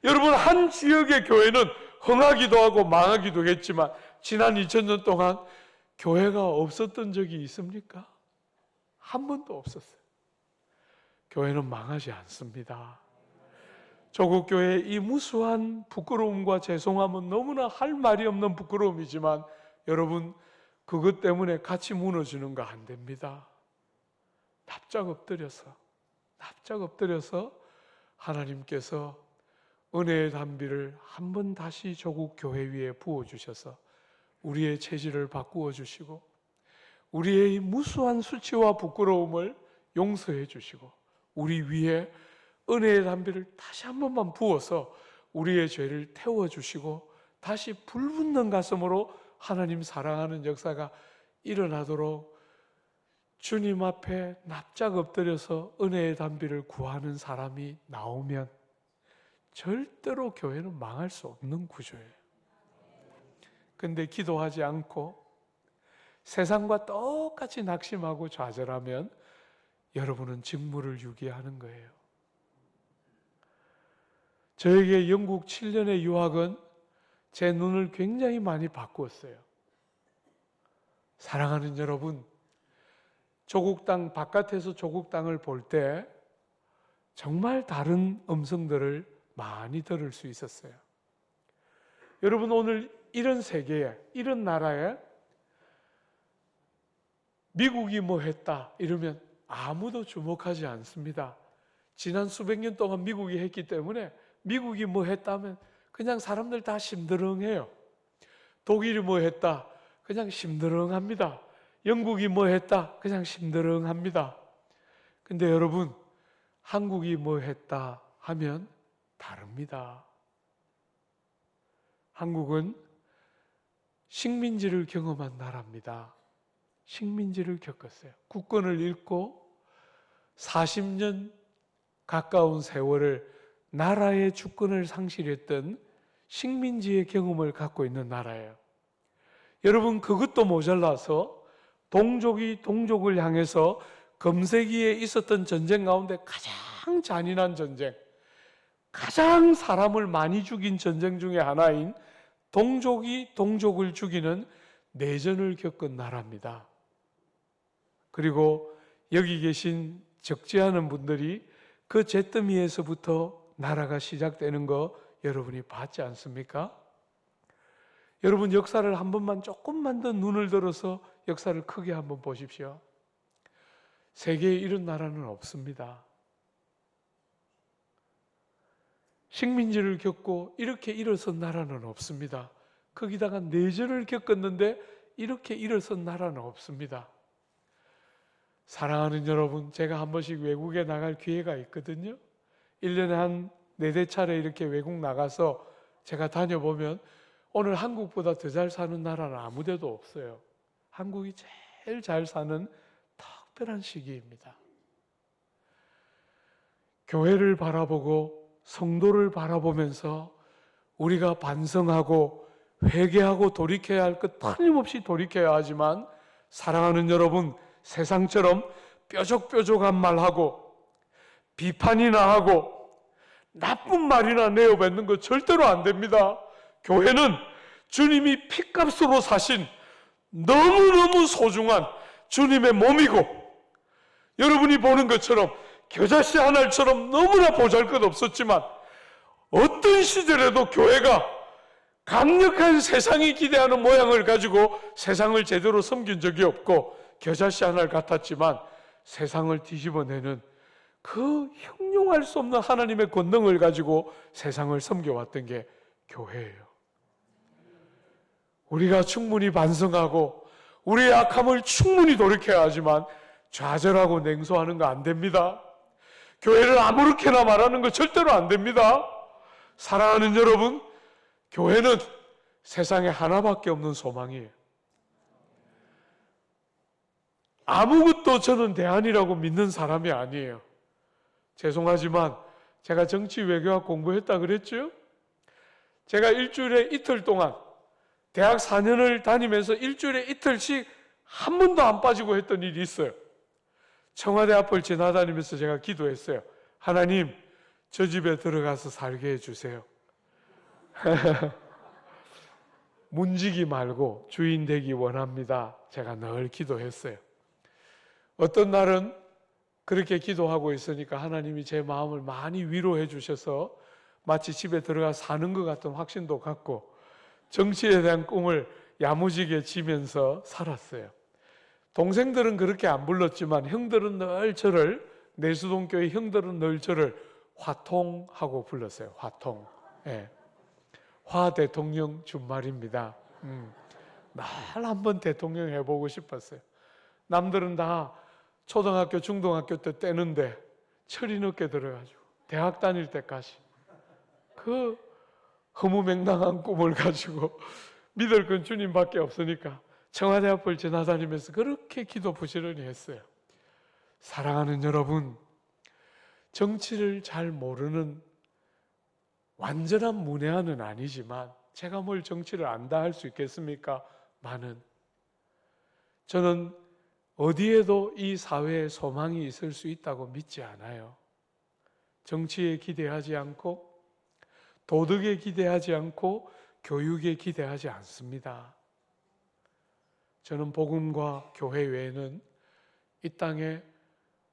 여러분, 한 지역의 교회는 흥하기도 하고 망하기도 했지만 지난 2000년 동안 교회가 없었던 적이 있습니까? 한 번도 없었어요. 교회는 망하지 않습니다. 조국 교회의 이 무수한 부끄러움과 죄송함은 너무나 할 말이 없는 부끄러움이지만 여러분, 그것 때문에 같이 무너지는 거 안 됩니다. 납작 엎드려서 하나님께서 은혜의 단비를 한 번 다시 조국 교회 위에 부어주셔서 우리의 체질을 바꾸어 주시고 우리의 무수한 수치와 부끄러움을 용서해 주시고 우리 위에 은혜의 단비를 다시 한 번만 부어서 우리의 죄를 태워주시고 다시 불붙는 가슴으로 하나님 사랑하는 역사가 일어나도록 주님 앞에 납작 엎드려서 은혜의 단비를 구하는 사람이 나오면 절대로 교회는 망할 수 없는 구조예요. 근데 기도하지 않고 세상과 똑같이 낙심하고 좌절하면 여러분은 직무를 유기하는 거예요. 저에게 영국 7년의 유학은 제 눈을 굉장히 많이 바꾸었어요. 사랑하는 여러분, 조국 땅 바깥에서 조국 땅을 볼 때 정말 다른 음성들을 많이 들을 수 있었어요. 여러분, 오늘 이런 세계에, 이런 나라에 미국이 뭐 했다 이러면 아무도 주목하지 않습니다. 지난 수백 년 동안 미국이 했기 때문에 미국이 뭐 했다면 그냥 사람들 다 심드렁해요. 독일이 뭐 했다 그냥 심드렁합니다. 영국이 뭐 했다 그냥 심드렁합니다. 근데 여러분, 한국이 뭐 했다 하면 다릅니다. 한국은 식민지를 경험한 나라입니다. 식민지를 겪었어요. 국권을 잃고 40년 가까운 세월을 나라의 주권을 상실했던 식민지의 경험을 갖고 있는 나라예요. 여러분, 그것도 모자라서 동족이 동족을 향해서 금세기에 있었던 전쟁 가운데 가장 잔인한 전쟁, 가장 사람을 많이 죽인 전쟁 중에 하나인 동족이 동족을 죽이는 내전을 겪은 나라입니다. 그리고 여기 계신 적지 않은 분들이 그 잿더미에서부터 나라가 시작되는 거 여러분이 봤지 않습니까? 여러분, 역사를 한 번만 조금만 더 눈을 들어서 역사를 크게 한번 보십시오. 세계에 이런 나라는 없습니다. 식민지를 겪고 이렇게 일어선 나라는 없습니다. 거기다가 내전을 겪었는데 이렇게 일어선 나라는 없습니다. 사랑하는 여러분, 제가 한 번씩 외국에 나갈 기회가 있거든요. 1년에 한 4대 차례 이렇게 외국 나가서 제가 다녀보면 오늘 한국보다 더 잘 사는 나라는 아무 데도 없어요. 한국이 제일 잘 사는 특별한 시기입니다. 교회를 바라보고 성도를 바라보면서 우리가 반성하고 회개하고 돌이켜야 할 것 틀림없이 돌이켜야 하지만, 사랑하는 여러분, 세상처럼 뾰족뾰족한 말하고 비판이나 하고 나쁜 말이나 내어뱉는 거 절대로 안 됩니다. 교회는 주님이 핏값으로 사신 너무너무 소중한 주님의 몸이고, 여러분이 보는 것처럼 겨자씨 한 알처럼 너무나 보잘것없었지만 어떤 시절에도 교회가 강력한 세상이 기대하는 모양을 가지고 세상을 제대로 섬긴 적이 없고, 겨자씨 한 알 같았지만 세상을 뒤집어내는 그 형용할 수 없는 하나님의 권능을 가지고 세상을 섬겨왔던 게 교회예요. 우리가 충분히 반성하고 우리의 악함을 충분히 돌이켜야 하지만 좌절하고 냉소하는 거 안 됩니다. 교회를 아무렇게나 말하는 거 절대로 안 됩니다. 사랑하는 여러분, 교회는 세상에 하나밖에 없는 소망이에요. 아무것도 저는 대안이라고 믿는 사람이 아니에요. 죄송하지만 제가 정치 외교학 공부했다 그랬죠? 제가 일주일에 이틀 동안 대학 4년을 다니면서 일주일에 이틀씩 한 번도 안 빠지고 했던 일이 있어요. 청와대 앞을 지나다니면서 제가 기도했어요. 하나님, 저 집에 들어가서 살게 해주세요. 문지기 말고 주인 되기 원합니다. 제가 늘 기도했어요. 어떤 날은 그렇게 기도하고 있으니까 하나님이 제 마음을 많이 위로해 주셔서 마치 집에 들어가 사는 것 같은 확신도 갖고 정치에 대한 꿈을 야무지게 지면서 살았어요. 동생들은 그렇게 안 불렀지만 형들은 늘 저를, 내수동교회 형들은 늘 저를 화통하고 불렀어요. 화통. 예. 화 대통령 준말입니다. 날 한번 대통령 해보고 싶었어요. 남들은 다 초등학교, 중등학교 때 떼는데 철이 늦게 들어가지고 대학 다닐 때까지 그 허무맹랑한 꿈을 가지고 믿을 건 주님밖에 없으니까 청와대 앞을 지나다니면서 그렇게 기도 부지런히 했어요. 사랑하는 여러분, 정치를 잘 모르는 완전한 문외한은 아니지만 제가 뭘 정치를 안다 할 수 있겠습니까? 많은. 저는 어디에도 이 사회에 소망이 있을 수 있다고 믿지 않아요. 정치에 기대하지 않고 도덕에 기대하지 않고 교육에 기대하지 않습니다. 저는 복음과 교회 외에는 이 땅에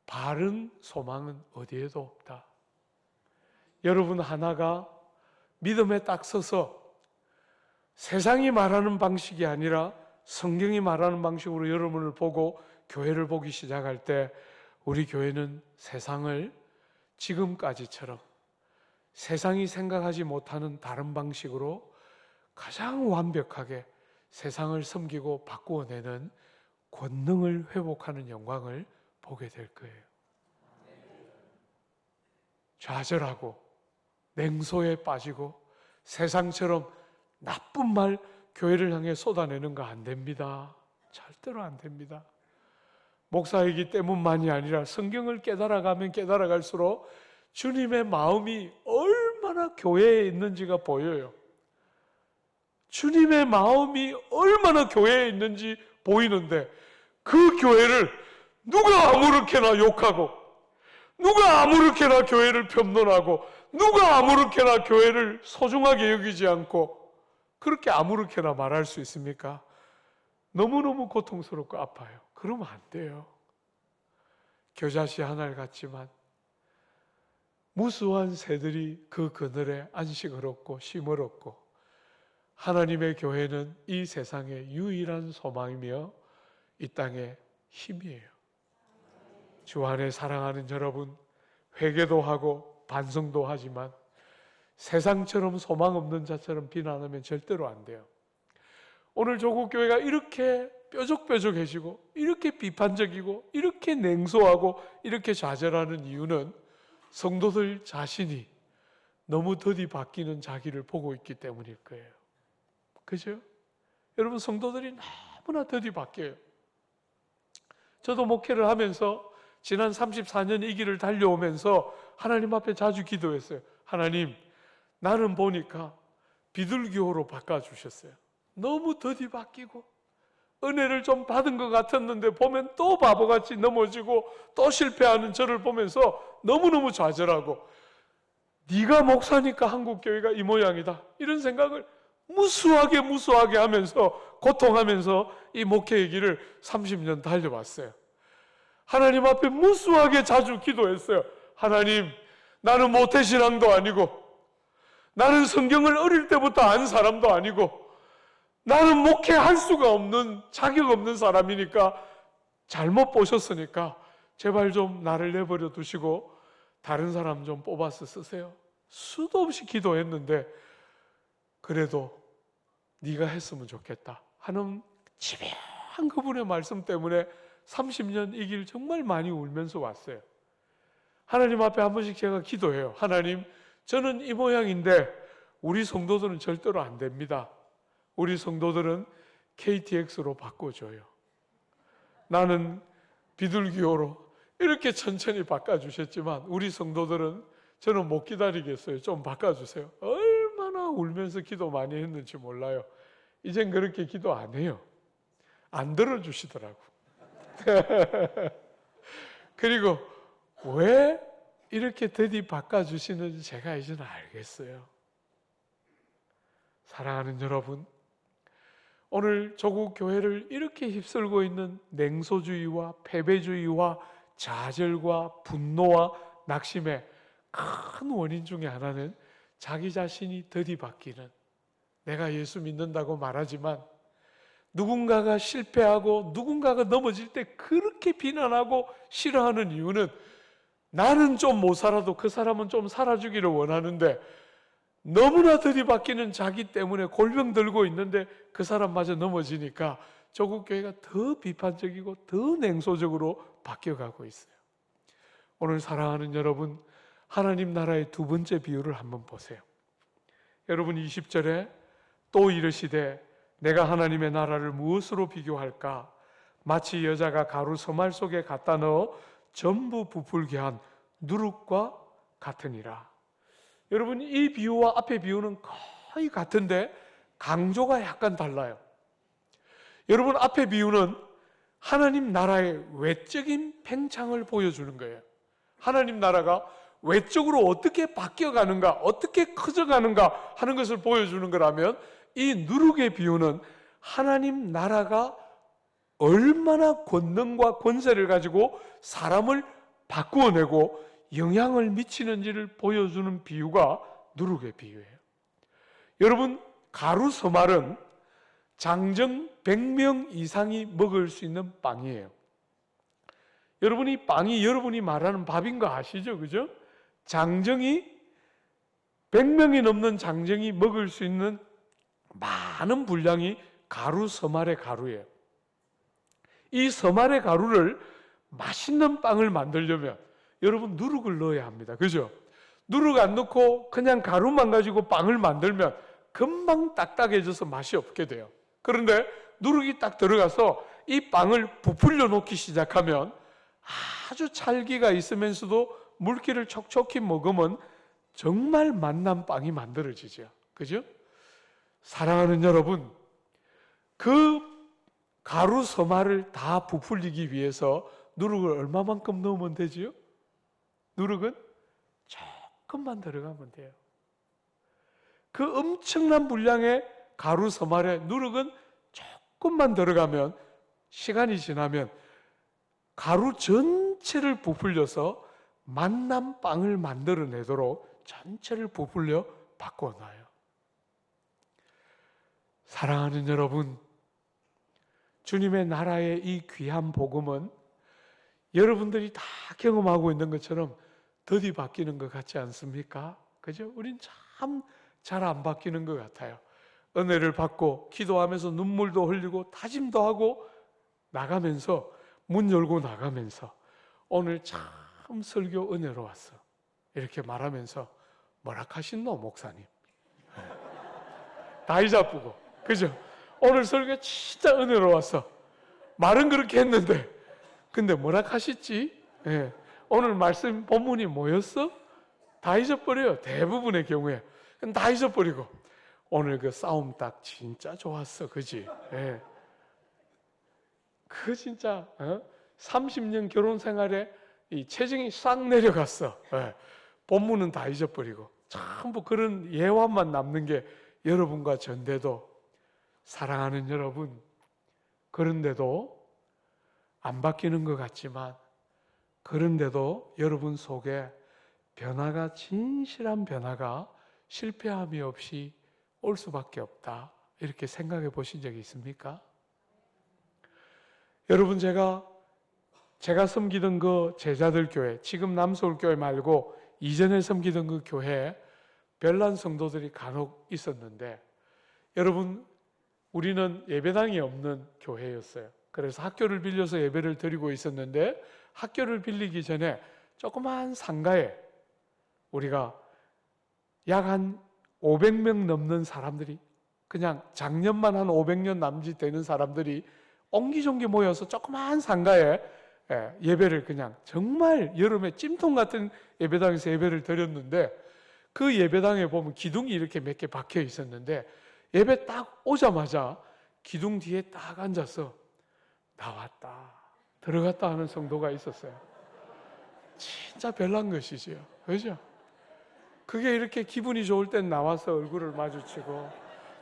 바른 소망은 어디에도 없다. 여러분 하나가 믿음에 딱 서서 세상이 말하는 방식이 아니라 성경이 말하는 방식으로 여러분을 보고 교회를 보기 시작할 때 우리 교회는 세상을 지금까지처럼 세상이 생각하지 못하는 다른 방식으로 가장 완벽하게 세상을 섬기고 바꾸어내는 권능을 회복하는 영광을 보게 될 거예요. 좌절하고 냉소에 빠지고 세상처럼 나쁜 말 교회를 향해 쏟아내는 거 안 됩니다. 절대로 안 됩니다. 목사이기 때문만이 아니라 성경을 깨달아가면 깨달아갈수록 주님의 마음이 얼마나 교회에 있는지가 보여요. 주님의 마음이 얼마나 교회에 있는지 보이는데 그 교회를 누가 아무렇게나 욕하고 누가 아무렇게나 교회를 변론하고 누가 아무렇게나 교회를 소중하게 여기지 않고 그렇게 아무렇게나 말할 수 있습니까? 너무너무 고통스럽고 아파요. 그러면 안 돼요. 겨자씨 하나를 같지만 무수한 새들이 그 그늘에 안식을 얻고 쉼을 얻고 하나님의 교회는 이 세상의 유일한 소망이며 이 땅의 힘이에요. 주 안에 사랑하는 여러분, 회개도 하고 반성도 하지만 세상처럼 소망 없는 자처럼 비난하면 절대로 안 돼요. 오늘 조국교회가 이렇게 뾰족뾰족해지고 이렇게 비판적이고 이렇게 냉소하고 이렇게 좌절하는 이유는 성도들 자신이 너무 더디 바뀌는 자기를 보고 있기 때문일 거예요. 그죠? 여러분 성도들이 너무나 더디 바뀌어요. 저도 목회를 하면서 지난 34년 이 길을 달려오면서 하나님 앞에 자주 기도했어요. 하나님, 나는 보니까 비둘기호로 바꿔주셨어요. 너무 더디 바뀌고 은혜를 좀 받은 것 같았는데 보면 또 바보같이 넘어지고 또 실패하는 저를 보면서 너무너무 좌절하고 네가 목사니까 한국교회가 이 모양이다 이런 생각을 무수하게 하면서 고통하면서 이 목회의 길을 30년 달려왔어요. 하나님 앞에 무수하게 자주 기도했어요. 하나님, 나는 모태신앙도 아니고 나는 성경을 어릴 때부터 안 사람도 아니고 나는 목회할 수가 없는 자격 없는 사람이니까 잘못 보셨으니까 제발 좀 나를 내버려 두시고 다른 사람 좀 뽑아서 쓰세요. 수도 없이 기도했는데 그래도 네가 했으면 좋겠다 하는 집요한 그분의 말씀 때문에 30년 이 길 정말 많이 울면서 왔어요. 하나님 앞에 한 번씩 제가 기도해요. 하나님, 저는 이 모양인데 우리 성도들은 절대로 안 됩니다. 우리 성도들은 KTX로 바꿔줘요. 나는 비둘기호로 이렇게 천천히 바꿔주셨지만 우리 성도들은 저는 못 기다리겠어요. 좀 바꿔주세요. 얼마나 울면서 기도 많이 했는지 몰라요. 이젠 그렇게 기도 안 해요. 안 들어주시더라고. 그리고 왜 이렇게 더디 바꿔주시는지 제가 이제는 알겠어요. 사랑하는 여러분, 오늘 조국 교회를 이렇게 휩쓸고 있는 냉소주의와 패배주의와 좌절과 분노와 낙심의 큰 원인 중에 하나는 자기 자신이 들이받기는, 내가 예수 믿는다고 말하지만 누군가가 실패하고 누군가가 넘어질 때 그렇게 비난하고 싫어하는 이유는 나는 좀 못 살아도 그 사람은 좀 살아주기를 원하는데 너무나 들이받기는 자기 때문에 골병 들고 있는데 그 사람마저 넘어지니까 조국 교회가 더 비판적이고 더 냉소적으로 바뀌어가고 있어요. 오늘 사랑하는 여러분, 하나님 나라의 두 번째 비유를 한번 보세요. 여러분 20절에 또 이르시되 내가 하나님의 나라를 무엇으로 비교할까? 마치 여자가 가루 서말 속에 갖다 넣어 전부 부풀게 한 누룩과 같으니라. 여러분 이 비유와 앞의 비유는 거의 같은데 강조가 약간 달라요. 여러분 앞의 비유는 하나님 나라의 외적인 팽창을 보여주는 거예요. 하나님 나라가 외적으로 어떻게 바뀌어가는가, 어떻게 커져가는가 하는 것을 보여주는 거라면, 이 누룩의 비유는 하나님 나라가 얼마나 권능과 권세를 가지고 사람을 바꾸어내고 영향을 미치는지를 보여주는 비유가 누룩의 비유예요. 여러분 가루 서말은 장정 100명 이상이 먹을 수 있는 빵이에요. 여러분 이 빵이 여러분이 말하는 밥인 거 아시죠? 그죠? 장정이 100명이 넘는 장정이 먹을 수 있는 많은 분량이 가루 서말의 가루예요. 이 서말의 가루를 맛있는 빵을 만들려면 여러분 누룩을 넣어야 합니다. 그죠? 누룩 안 넣고 그냥 가루만 가지고 빵을 만들면 금방 딱딱해져서 맛이 없게 돼요. 그런데 누룩이 딱 들어가서 이 빵을 부풀려 놓기 시작하면 아주 찰기가 있으면서도 물기를 촉촉히 먹으면 정말 맛난 빵이 만들어지죠. 그죠? 사랑하는 여러분, 그 가루 서말을 다 부풀리기 위해서 누룩을 얼마만큼 넣으면 되지요? 누룩은 조금만 들어가면 돼요. 그 엄청난 분량의 가루 서말에 누룩은 조금만 들어가면 시간이 지나면 가루 전체를 부풀려서 맛난 빵을 만들어내도록 전체를 부풀려 바꿔놔요. 사랑하는 여러분, 주님의 나라의 이 귀한 복음은 여러분들이 다 경험하고 있는 것처럼 더디 바뀌는 것 같지 않습니까? 그죠? 우린 참 잘 안 바뀌는 것 같아요. 은혜를 받고 기도하면서 눈물도 흘리고 다짐도 하고 나가면서 문 열고 나가면서 오늘 참 설교 은혜로 왔어 이렇게 말하면서 뭐라 하신노 목사님? 다이 잡고 그죠? 오늘 설교 진짜 은혜로 왔어. 말은 그렇게 했는데 근데 뭐라 하셨지? 예. 오늘 말씀 본문이 뭐였어? 다 잊어버려요. 대부분의 경우에 다 잊어버리고 오늘 그 싸움 딱 진짜 좋았어. 그지? 예. 그 진짜 30년 결혼 생활에 이 체중이 싹 내려갔어. 예. 본문은 다 잊어버리고 전부 그런 예화만 남는 게 여러분과 전데도 사랑하는 여러분, 그런데도 안 바뀌는 것 같지만 그런데도 여러분 속에 변화가, 진실한 변화가 실패함이 없이 올 수밖에 없다, 이렇게 생각해 보신 적이 있습니까? 여러분 제가 섬기던 그 제자들 교회, 지금 남서울교회 말고 이전에 섬기던 그 교회에 별난 성도들이 간혹 있었는데, 여러분 우리는 예배당이 없는 교회였어요. 그래서 학교를 빌려서 예배를 드리고 있었는데, 학교를 빌리기 전에 조그마한 상가에 우리가 약 한 500명 넘는 사람들이, 그냥 작년만 한 500년 남짓 되는 사람들이 옹기종기 모여서 조그마한 상가에 예배를, 그냥 정말 여름에 찜통 같은 예배당에서 예배를 드렸는데, 그 예배당에 보면 기둥이 이렇게 몇 개 박혀 있었는데 예배 딱 오자마자 기둥 뒤에 딱 앉아서 나왔다 들어갔다 하는 성도가 있었어요. 진짜 별난 것이지요. 그죠? 그게 이렇게 기분이 좋을 땐 나와서 얼굴을 마주치고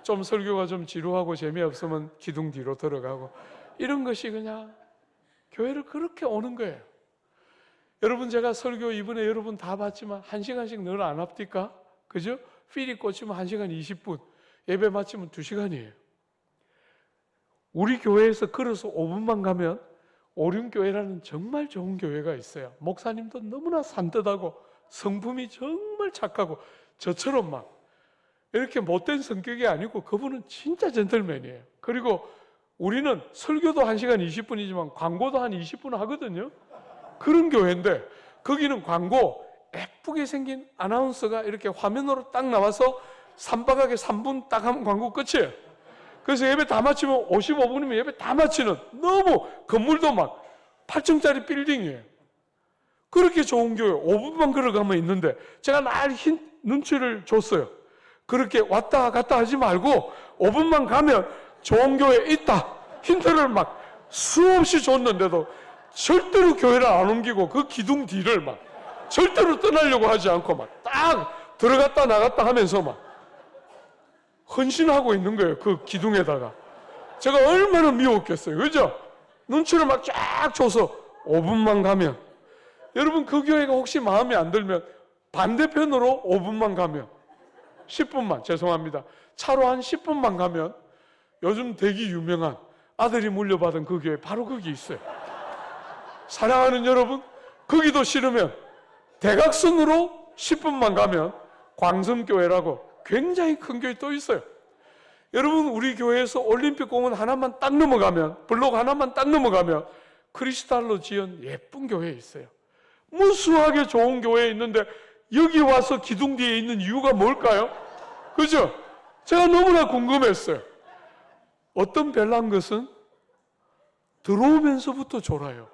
좀 설교가 좀 지루하고 재미없으면 기둥 뒤로 들어가고, 이런 것이 그냥 교회를 그렇게 오는 거예요. 여러분, 제가 설교 이번에 여러분 다 봤지만 1시간씩 늘 안 합니까? 그죠? 필이 꽂히면 1시간 20분, 예배 마치면 2시간이에요. 우리 교회에서 걸어서 5분만 가면 오륜교회라는 정말 좋은 교회가 있어요. 목사님도 너무나 산뜻하고 성품이 정말 착하고, 저처럼 막 이렇게 못된 성격이 아니고 그분은 진짜 젠틀맨이에요. 그리고 우리는 설교도 1시간 20분이지만 광고도 한 20분 하거든요. 그런 교회인데, 거기는 광고 예쁘게 생긴 아나운서가 이렇게 화면으로 딱 나와서 삼박하게 3분 딱 하면 광고 끝이에요. 그래서 예배 다 마치면 55분이면 예배 다 마치는, 너무 건물도 막 8층짜리 빌딩이에요. 그렇게 좋은 교회 5분만 걸어가면 있는데, 제가 날 눈치를 줬어요. 그렇게 왔다 갔다 하지 말고 5분만 가면 좋은 교회 있다, 힌트를 막 수없이 줬는데도 절대로 교회를 안 옮기고 그 기둥 뒤를 막 절대로 떠나려고 하지 않고 막 딱 들어갔다 나갔다 하면서 막 헌신하고 있는 거예요. 그 기둥에다가. 제가 얼마나 미웠겠어요. 그죠? 눈치를 막 쫙 줘서 5분만 가면, 여러분 그 교회가 혹시 마음에 안 들면 반대편으로 5분만 가면, 10분만, 죄송합니다, 차로 한 10분만 가면 요즘 되게 유명한 아들이 물려받은 그 교회 바로 거기 있어요. 사랑하는 여러분, 거기도 싫으면 대각선으로 10분만 가면 광성교회라고 굉장히 큰 교회 또 있어요. 여러분, 우리 교회에서 올림픽공원 하나만 딱 넘어가면, 블록 하나만 딱 넘어가면 크리스탈로 지은 예쁜 교회 있어요. 무수하게 좋은 교회에 있는데 여기 와서 기둥 뒤에 있는 이유가 뭘까요? 그죠? 제가 너무나 궁금했어요. 어떤 별난 것은 들어오면서부터 졸아요.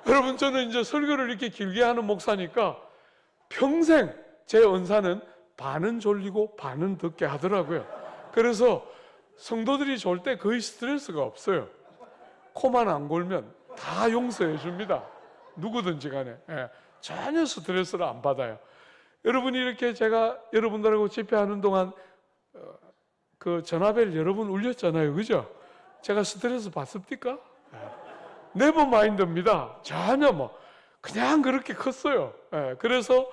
여러분, 저는 이제 설교를 이렇게 길게 하는 목사니까 평생 제 은사는 반은 졸리고 반은 듣게 하더라고요. 그래서 성도들이 졸 때 거의 스트레스가 없어요. 코만 안 골면 다 용서해 줍니다. 누구든지 간에. 전혀 스트레스를 안 받아요. 여러분이 이렇게 제가 여러분들하고 집회하는 동안 그 전화벨 여러 번 울렸잖아요. 그죠? 제가 스트레스 받습니까? 네버 마인드입니다. 전혀 그냥 그렇게 컸어요. 그래서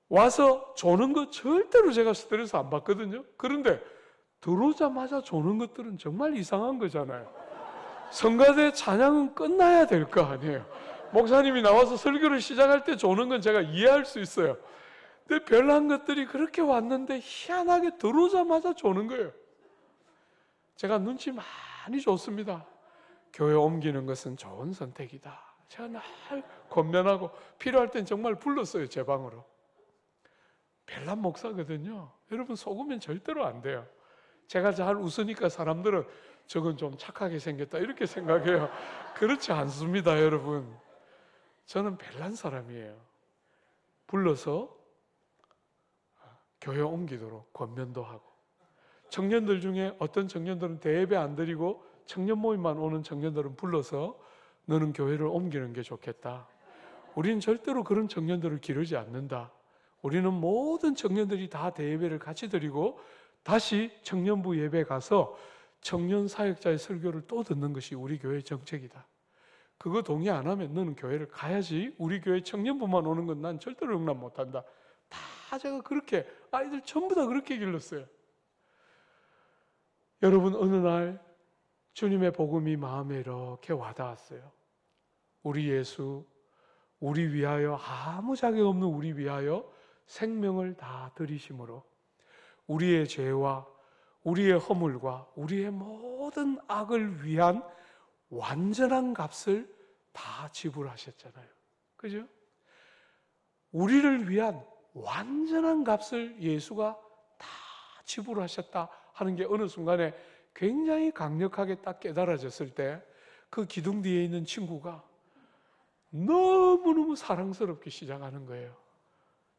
와서 조는 거 절대로 제가 스트레스 안 받거든요. 그런데 들어오자마자 조는 것들은 정말 이상한 거잖아요. 성가대 찬양은 끝나야 될 거 아니에요. 목사님이 나와서 설교를 시작할 때 조는 건 제가 이해할 수 있어요. 근데 별난 것들이 그렇게 왔는데 희한하게 들어오자마자 조는 거예요. 제가 눈치 많이 줬습니다. 교회 옮기는 것은 좋은 선택이다. 제가 날 권면하고 필요할 땐 정말 불렀어요, 제 방으로. 별난 목사거든요. 여러분, 속으면 절대로 안 돼요. 제가 잘 웃으니까 사람들은 저건 좀 착하게 생겼다 이렇게 생각해요. 그렇지 않습니다, 여러분. 저는 별난 사람이에요. 불러서 교회 옮기도록 권면도 하고, 청년들 중에 어떤 청년들은 대예배 안 드리고 청년 모임만 오는 청년들은 불러서 너는 교회를 옮기는 게 좋겠다. 우리는 절대로 그런 청년들을 기르지 않는다. 우리는 모든 청년들이 다 대예배를 같이 드리고 다시 청년부 예배 가서 청년 사역자의 설교를 또 듣는 것이 우리 교회의 정책이다. 그거 동의 안 하면 너는 교회를 가야지. 우리 교회 청년부만 오는 건 난 절대로 용납 못한다. 다 제가 그렇게, 아이들 전부 다 그렇게 길렀어요. 여러분, 어느 날 주님의 복음이 마음에 이렇게 와닿았어요. 우리 예수, 우리 위하여, 아무 자격 없는 우리 위하여 생명을 다 들이심으로 우리의 죄와 우리의 허물과 우리의 모든 악을 위한 완전한 값을 다 지불하셨잖아요. 그죠? 우리를 위한 완전한 값을 예수가 다 지불하셨다 하는 게 어느 순간에 굉장히 강력하게 딱 깨달아졌을 때 그 기둥 뒤에 있는 친구가 너무너무 사랑스럽게 시작하는 거예요.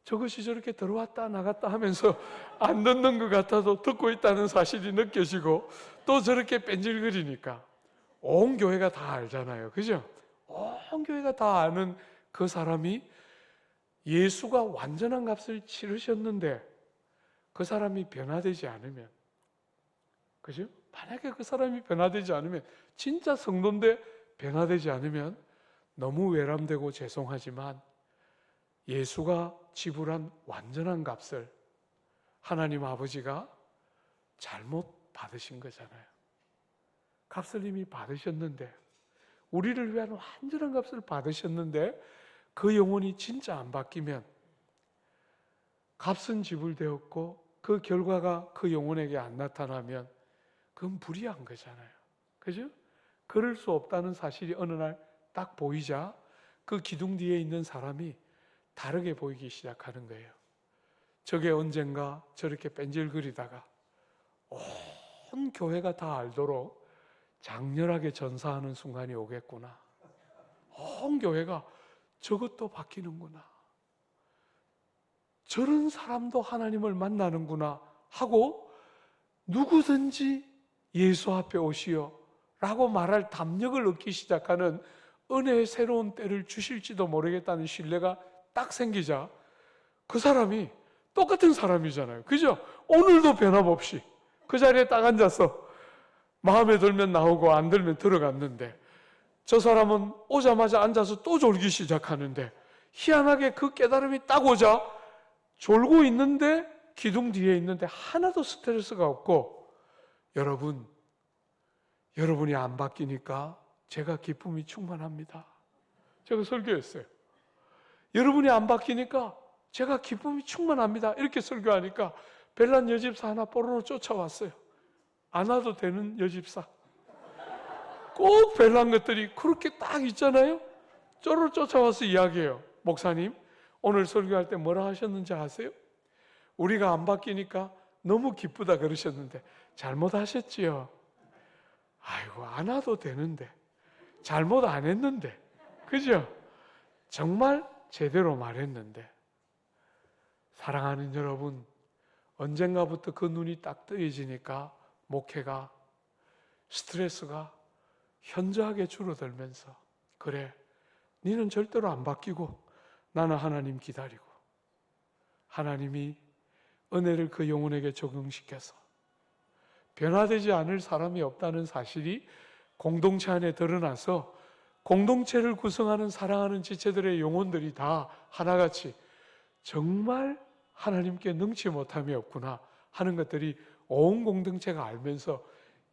저것이 저렇게 들어왔다 나갔다 하면서 안 듣는 것 같아도 듣고 있다는 사실이 느껴지고, 또 저렇게 뺀질거리니까 온 교회가 다 알잖아요. 그죠? 온 교회가 다 아는 그 사람이 예수가 완전한 값을 치르셨는데 그 사람이 변화되지 않으면 그죠? 만약에 그 사람이 변화되지 않으면, 진짜 성도인데 변화되지 않으면 너무 외람되고 죄송하지만 예수가 지불한 완전한 값을 하나님 아버지가 잘못 받으신 거잖아요. 값을 이미 받으셨는데, 우리를 위한 완전한 값을 받으셨는데 그 영혼이 진짜 안 바뀌면, 값은 지불되었고 그 결과가 그 영혼에게 안 나타나면 그건 불의한 거잖아요. 그죠? 그럴 수 없다는 사실이 어느 날 딱 보이자 그 기둥 뒤에 있는 사람이 다르게 보이기 시작하는 거예요. 저게 언젠가 저렇게 뺀질거리다가 온 교회가 다 알도록 장렬하게 전사하는 순간이 오겠구나. 온 교회가 저것도 바뀌는구나. 저런 사람도 하나님을 만나는구나 하고 누구든지 예수 앞에 오시오 라고 말할 담력을 얻기 시작하는 은혜의 새로운 때를 주실지도 모르겠다는 신뢰가 딱 생기자 그 사람이 똑같은 사람이잖아요. 그죠? 오늘도 변함없이 그 자리에 딱 앉아서 마음에 들면 나오고 안 들면 들어갔는데, 저 사람은 오자마자 앉아서 또 졸기 시작하는데, 희한하게 그 깨달음이 딱 오자 졸고 있는데 기둥 뒤에 있는데 하나도 스트레스가 없고, 여러분이 안 바뀌니까 제가 기쁨이 충만합니다. 제가 설교했어요. 여러분이 안 바뀌니까 제가 기쁨이 충만합니다. 이렇게 설교하니까 벨란 여집사 하나 뽀로로 쫓아왔어요. 안 와도 되는 여집사. 꼭 벨란 것들이 그렇게 딱 있잖아요. 쪼르르 쫓아와서 이야기해요. 목사님, 오늘 설교할 때 뭐라 하셨는지 아세요? 우리가 안 바뀌니까 너무 기쁘다 그러셨는데 잘못하셨지요. 아이고, 안 와도 되는데 잘못 안 했는데, 그죠? 정말 제대로 말했는데. 사랑하는 여러분, 언젠가부터 그 눈이 딱 뜨여지니까 목회가, 스트레스가 현저하게 줄어들면서, 그래, 너는 절대로 안 바뀌고 나는 하나님 기다리고, 하나님이 은혜를 그 영혼에게 적용시켜서 변화되지 않을 사람이 없다는 사실이 공동체 안에 드러나서 공동체를 구성하는 사랑하는 지체들의 영혼들이 다 하나같이 정말 하나님께 능치 못함이 없구나 하는 것들이 온 공동체가 알면서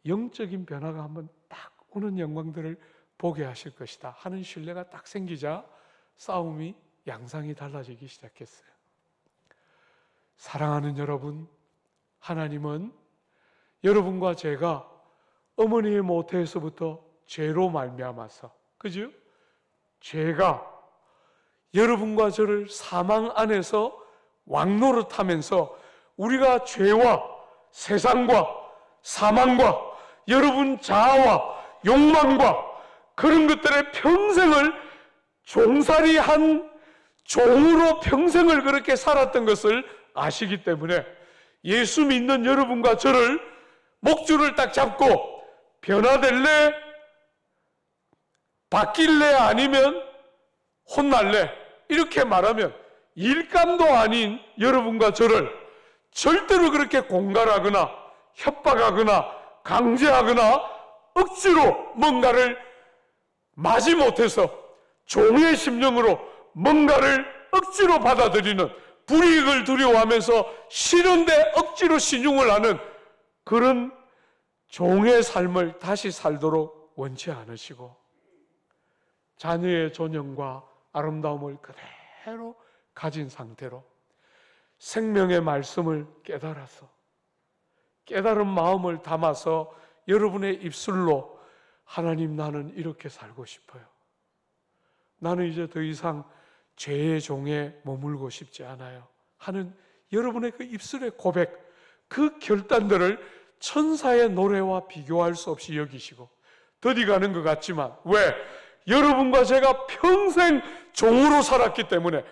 영적인 변화가 한번 딱 오는 영광들을 보게 하실 것이다 하는 신뢰가 딱 생기자 싸움이, 양상이 달라지기 시작했어요. 사랑하는 여러분, 하나님은 여러분과 제가 어머니의 모태에서부터 죄로 말미암아서, 그죠? 죄가 여러분과 저를 사망 안에서 왕노릇하면서 우리가 죄와 세상과 사망과 여러분 자아와 욕망과 그런 것들의 평생을 종살이한 종으로 평생을 그렇게 살았던 것을 아시기 때문에 예수 믿는 여러분과 저를 목줄을 딱 잡고 변화될래? 바뀔래? 아니면 혼날래? 이렇게 말하면 일감도 아닌 여러분과 저를 절대로 그렇게 공갈하거나 협박하거나 강제하거나 억지로 뭔가를 마지못해서 종의 심령으로 뭔가를 억지로 받아들이는, 불이익을 두려워하면서 싫은데 억지로 신용을 하는 그런 종의 삶을 다시 살도록 원치 않으시고, 자녀의 존엄과 아름다움을 그대로 가진 상태로 생명의 말씀을 깨달아서 깨달은 마음을 담아서 여러분의 입술로 하나님, 나는 이렇게 살고 싶어요. 나는 이제 더 이상 죄의 종에 머물고 싶지 않아요 하는 여러분의 그 입술의 고백, 그 결단들을 천사의 노래와 비교할 수 없이 여기시고, 더디 가는 것 같지만, 왜? 여러분과 제가 평생 종으로 살았기 때문에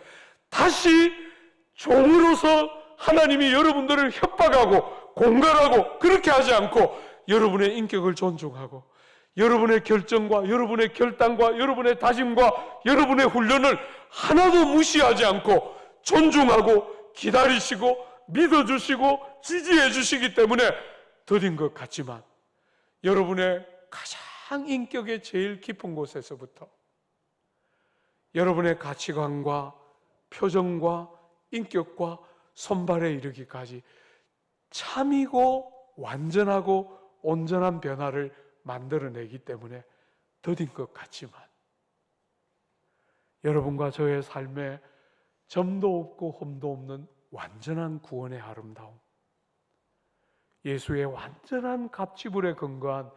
다시 종으로서 하나님이 여러분들을 협박하고 공갈하고 그렇게 하지 않고 여러분의 인격을 존중하고 여러분의 결정과 여러분의 결단과 여러분의 다짐과 여러분의 훈련을 하나도 무시하지 않고 존중하고 기다리시고 믿어주시고 지지해 주시기 때문에 더딘 것 같지만 여러분의 가장 인격의 제일 깊은 곳에서부터 여러분의 가치관과 표정과 인격과 손발에 이르기까지 참이고 완전하고 온전한 변화를 만들어내기 때문에 더딘 것 같지만 여러분과 저의 삶에 점도 없고 흠도 없는 완전한 구원의 아름다움, 예수의 완전한 갑지불에 근거한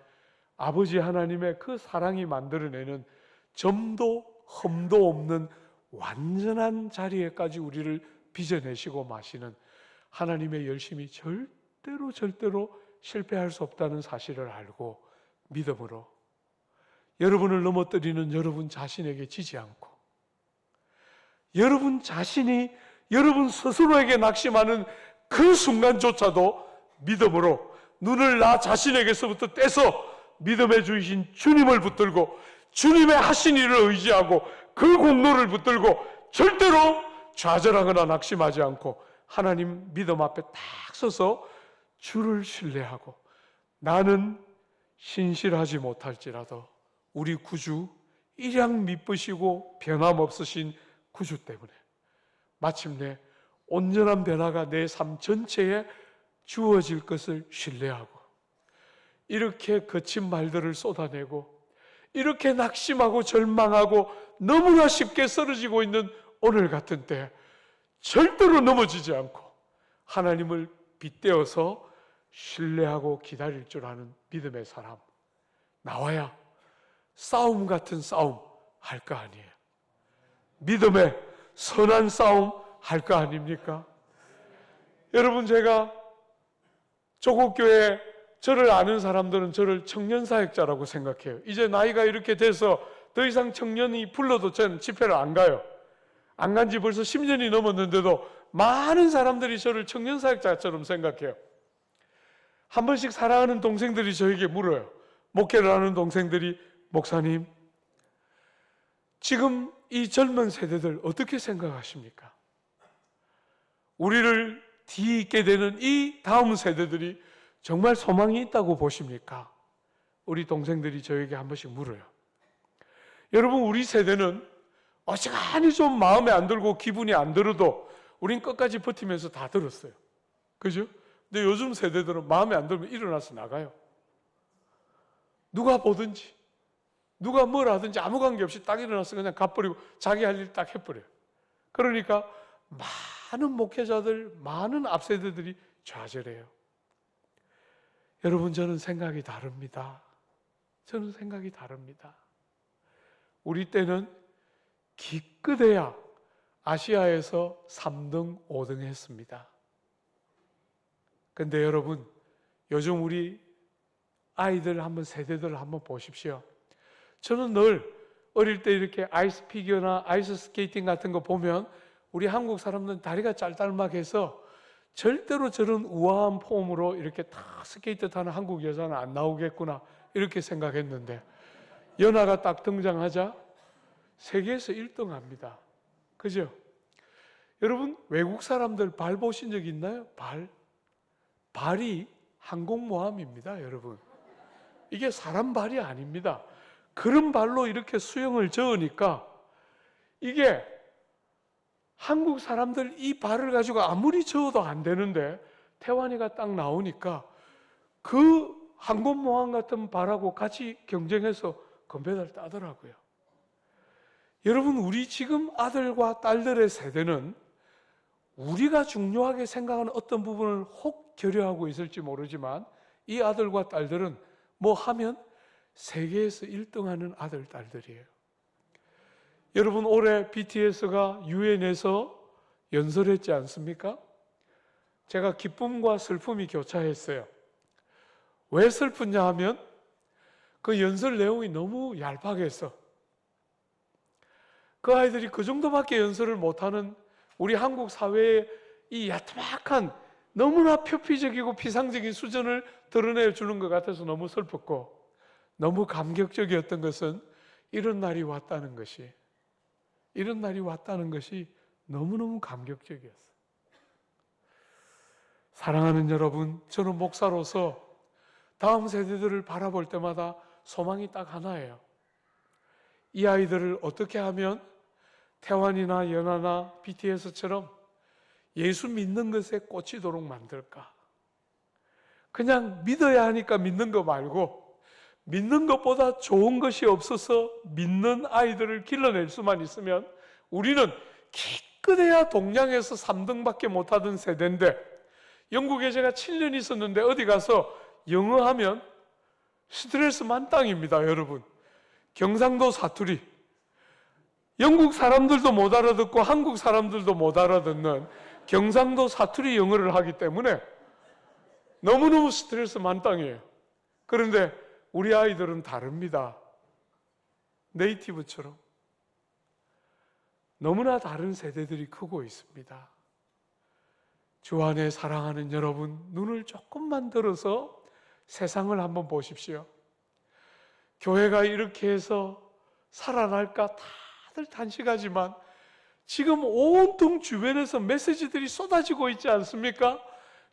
아버지 하나님의 그 사랑이 만들어내는 점도 흠도 없는 완전한 자리에까지 우리를 빚어내시고 마시는 하나님의 열심이 절대로 실패할 수 없다는 사실을 알고 믿음으로 여러분을 넘어뜨리는 여러분 자신에게 지지 않고 여러분 자신이 여러분 스스로에게 낙심하는 그 순간조차도 믿음으로 눈을 나 자신에게서부터 떼서 믿음의 주이신 주님을 붙들고 주님의 하신 일을 의지하고 그 공로를 붙들고 절대로 좌절하거나 낙심하지 않고 하나님 믿음 앞에 딱 서서 주를 신뢰하고 나는 신실하지 못할지라도 우리 구주 일양 미쁘시고 변함없으신 구주 때문에 마침내 온전한 변화가 내 삶 전체에 주어질 것을 신뢰하고 이렇게 거친 말들을 쏟아내고 이렇게 낙심하고 절망하고 너무나 쉽게 쓰러지고 있는 오늘 같은 때 절대로 넘어지지 않고 하나님을 빗대어서 신뢰하고 기다릴 줄 아는 믿음의 사람 나와야 싸움 같은 싸움 할 거 아니에요. 믿음의 선한 싸움 할 거 아닙니까? 여러분 제가 조국교회 저를 아는 사람들은 저를 청년사역자라고 생각해요. 이제 나이가 이렇게 돼서 더 이상 청년이 불러도 저는 집회를 안 가요. 안 간 지 벌써 10년이 넘었는데도 많은 사람들이 저를 청년사역자처럼 생각해요. 한 번씩 사랑하는 동생들이 저에게 물어요. 목회를 하는 동생들이 목사님 지금 이 젊은 세대들 어떻게 생각하십니까? 우리를 뒤잇게 되는 이 다음 세대들이 정말 소망이 있다고 보십니까? 우리 동생들이 저에게 한 번씩 물어요. 여러분 우리 세대는 어지간히 좀 마음에 안 들고 기분이 안 들어도 우린 끝까지 버티면서 다 들었어요. 그죠? 근데 요즘 세대들은 마음에 안 들면 일어나서 나가요. 누가 보든지 누가 뭘 하든지 아무 관계없이 딱 일어나서 그냥 가버리고 자기 할 일 딱 해버려요. 그러니까 많은 목회자들, 많은 앞세대들이 좌절해요. 여러분 저는 생각이 다릅니다. 저는 생각이 다릅니다. 우리 때는 기껏해야 아시아에서 3등, 5등 했습니다. 근데 여러분 요즘 우리 아이들 한번 세대들을 한번 보십시오. 저는 늘 어릴 때 이렇게 아이스 피겨나 아이스 스케이팅 같은 거 보면 우리 한국 사람들은 다리가 짤짤막해서 절대로 저런 우아한 폼으로 이렇게 딱 스케이트 타는 한국 여자는 안 나오겠구나 이렇게 생각했는데 연하가 딱 등장하자 세계에서 1등 합니다. 그죠? 여러분 외국 사람들 발 보신 적 있나요? 발이 항공모함입니다. 여러분 이게 사람 발이 아닙니다. 그런 발로 이렇게 수영을 저으니까 이게 한국 사람들 이 발을 가지고 아무리 저어도 안 되는데 태환이가 딱 나오니까 그 항공모함 같은 발하고 같이 경쟁해서 금메달 따더라고요. 여러분 우리 지금 아들과 딸들의 세대는 우리가 중요하게 생각하는 어떤 부분을 혹 결여하고 있을지 모르지만 이 아들과 딸들은 뭐 하면 세계에서 1등하는 아들, 딸들이에요. 여러분 올해 BTS가 유엔에서 연설했지 않습니까? 제가 기쁨과 슬픔이 교차했어요. 왜 슬프냐 하면 그 연설 내용이 너무 얄팍해서 그 아이들이 그 정도밖에 연설을 못하는 우리 한국 사회의 이 야트막한 너무나 표피적이고 피상적인 수준을 드러내주는 것 같아서 너무 슬펐고 너무 감격적이었던 것은 이런 날이 왔다는 것이 너무너무 감격적이었어요. 사랑하는 여러분, 저는 목사로서 다음 세대들을 바라볼 때마다 소망이 딱 하나예요. 이 아이들을 어떻게 하면 태환이나 연하나 BTS처럼 예수 믿는 것에 꽂히도록 만들까? 그냥 믿어야 하니까 믿는 거 말고 믿는 것보다 좋은 것이 없어서 믿는 아이들을 길러낼 수만 있으면 우리는 기껏해야 동양에서 3등밖에 못하던 세대인데, 영국에 제가 7년 있었는데 어디 가서 영어 하면 스트레스 만땅입니다. 여러분, 경상도 사투리, 영국 사람들도 못 알아듣고 한국 사람들도 못 알아듣는 경상도 사투리 영어를 하기 때문에 너무너무 스트레스 만땅이에요. 그런데 우리 아이들은 다릅니다. 네이티브처럼 너무나 다른 세대들이 크고 있습니다. 주 안에 사랑하는 여러분, 눈을 조금만 들어서 세상을 한번 보십시오. 교회가 이렇게 해서 살아날까 다들 단식하지만 지금 온통 주변에서 메시지들이 쏟아지고 있지 않습니까?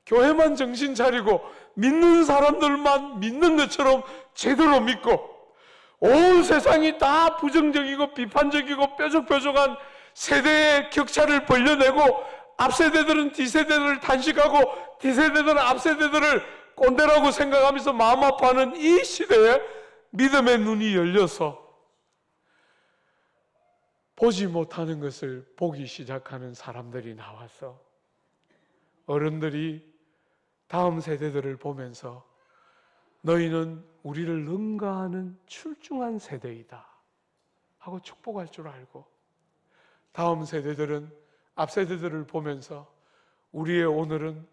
교회만 정신 차리고 믿는 사람들만 믿는 것처럼 제대로 믿고 온 세상이 다 부정적이고 비판적이고 뾰족뾰족한 세대의 격차를 벌려내고 앞세대들은 뒤세대들을 단식하고 뒤세대들은 앞세대들을 꼰대라고 생각하면서 마음 아파하는 이 시대에 믿음의 눈이 열려서 보지 못하는 것을 보기 시작하는 사람들이 나와서 어른들이 다음 세대들을 보면서 너희는 우리를 능가하는 출중한 세대이다 하고 축복할 줄 알고, 다음 세대들은 앞 세대들을 보면서 우리의 오늘은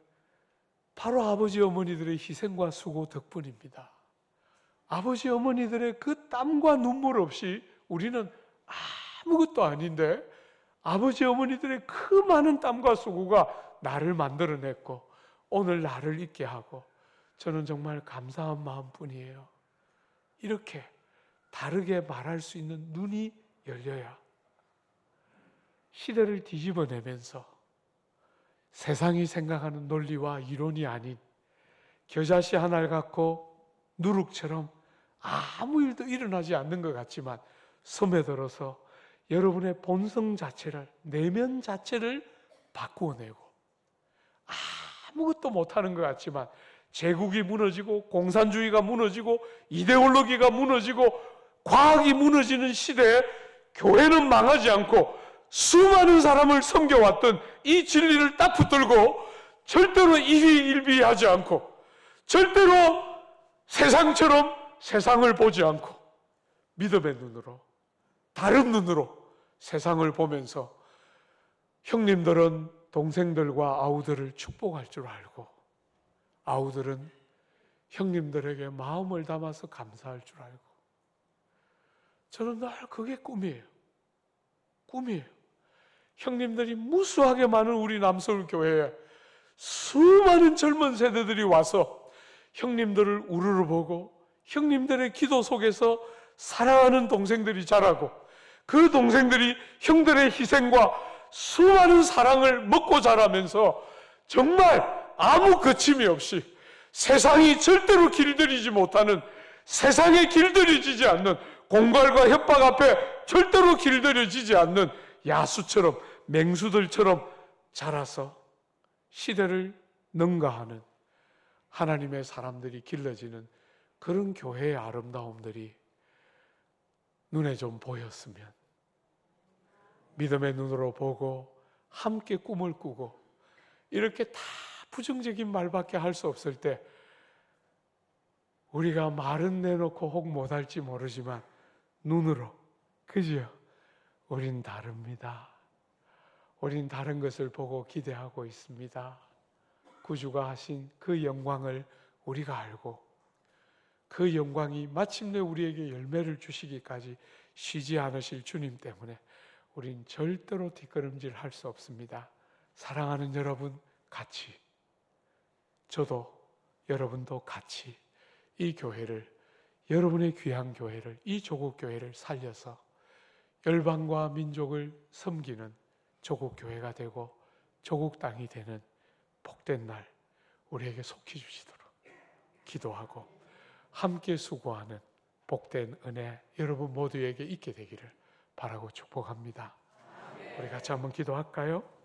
바로 아버지 어머니들의 희생과 수고 덕분입니다. 아버지 어머니들의 그 땀과 눈물 없이 우리는 아무것도 아닌데 아버지 어머니들의 그 많은 땀과 수고가 나를 만들어냈고 오늘 나를 있게 하고, 저는 정말 감사한 마음뿐이에요. 이렇게 다르게 말할 수 있는 눈이 열려야 시대를 뒤집어내면서 세상이 생각하는 논리와 이론이 아닌 겨자씨 하나를 갖고 누룩처럼 아무 일도 일어나지 않는 것 같지만 섬에 들어서 여러분의 본성 자체를, 내면 자체를 바꾸어내고, 아무것도 못하는 것 같지만 제국이 무너지고 공산주의가 무너지고 이데올로기가 무너지고 과학이 무너지는 시대에 교회는 망하지 않고 수많은 사람을 섬겨왔던 이 진리를 딱 붙들고 절대로 이휘일비하지 않고 절대로 세상처럼 세상을 보지 않고 믿음의 눈으로, 다른 눈으로 세상을 보면서 형님들은 동생들과 아우들을 축복할 줄 알고 아우들은 형님들에게 마음을 담아서 감사할 줄 알고, 저는 늘 그게 꿈이에요. 꿈이에요. 형님들이 무수하게 많은 우리 남서울교회에 수많은 젊은 세대들이 와서 형님들을 우르르 보고 형님들의 기도 속에서 사랑하는 동생들이 자라고 그 동생들이 형들의 희생과 수많은 사랑을 먹고 자라면서 정말 아무 거침이 없이 세상이 절대로 길들이지 못하는, 세상에 길들여지지 않는, 공갈과 협박 앞에 절대로 길들여지지 않는 야수처럼, 맹수들처럼 자라서 시대를 능가하는 하나님의 사람들이 길러지는 그런 교회의 아름다움들이 눈에 좀 보였으면, 믿음의 눈으로 보고 함께 꿈을 꾸고, 이렇게 다 부정적인 말밖에 할 수 없을 때 우리가 말은 내놓고 혹 못할지 모르지만 눈으로, 그죠? 우린 다릅니다. 우린 다른 것을 보고 기대하고 있습니다. 구주가 하신 그 영광을 우리가 알고 그 영광이 마침내 우리에게 열매를 주시기까지 쉬지 않으실 주님 때문에 우린 절대로 뒷걸음질 할 수 없습니다. 사랑하는 여러분, 같이, 저도 여러분도 같이 이 교회를, 여러분의 귀한 교회를, 이 조국교회를 살려서 열방과 민족을 섬기는 조국교회가 되고 조국 땅이 되는 복된 날 우리에게 속히 주시도록 기도하고 함께 수고하는 복된 은혜 여러분 모두에게 있게 되기를 바라고 축복합니다. 우리 같이 한번 기도할까요?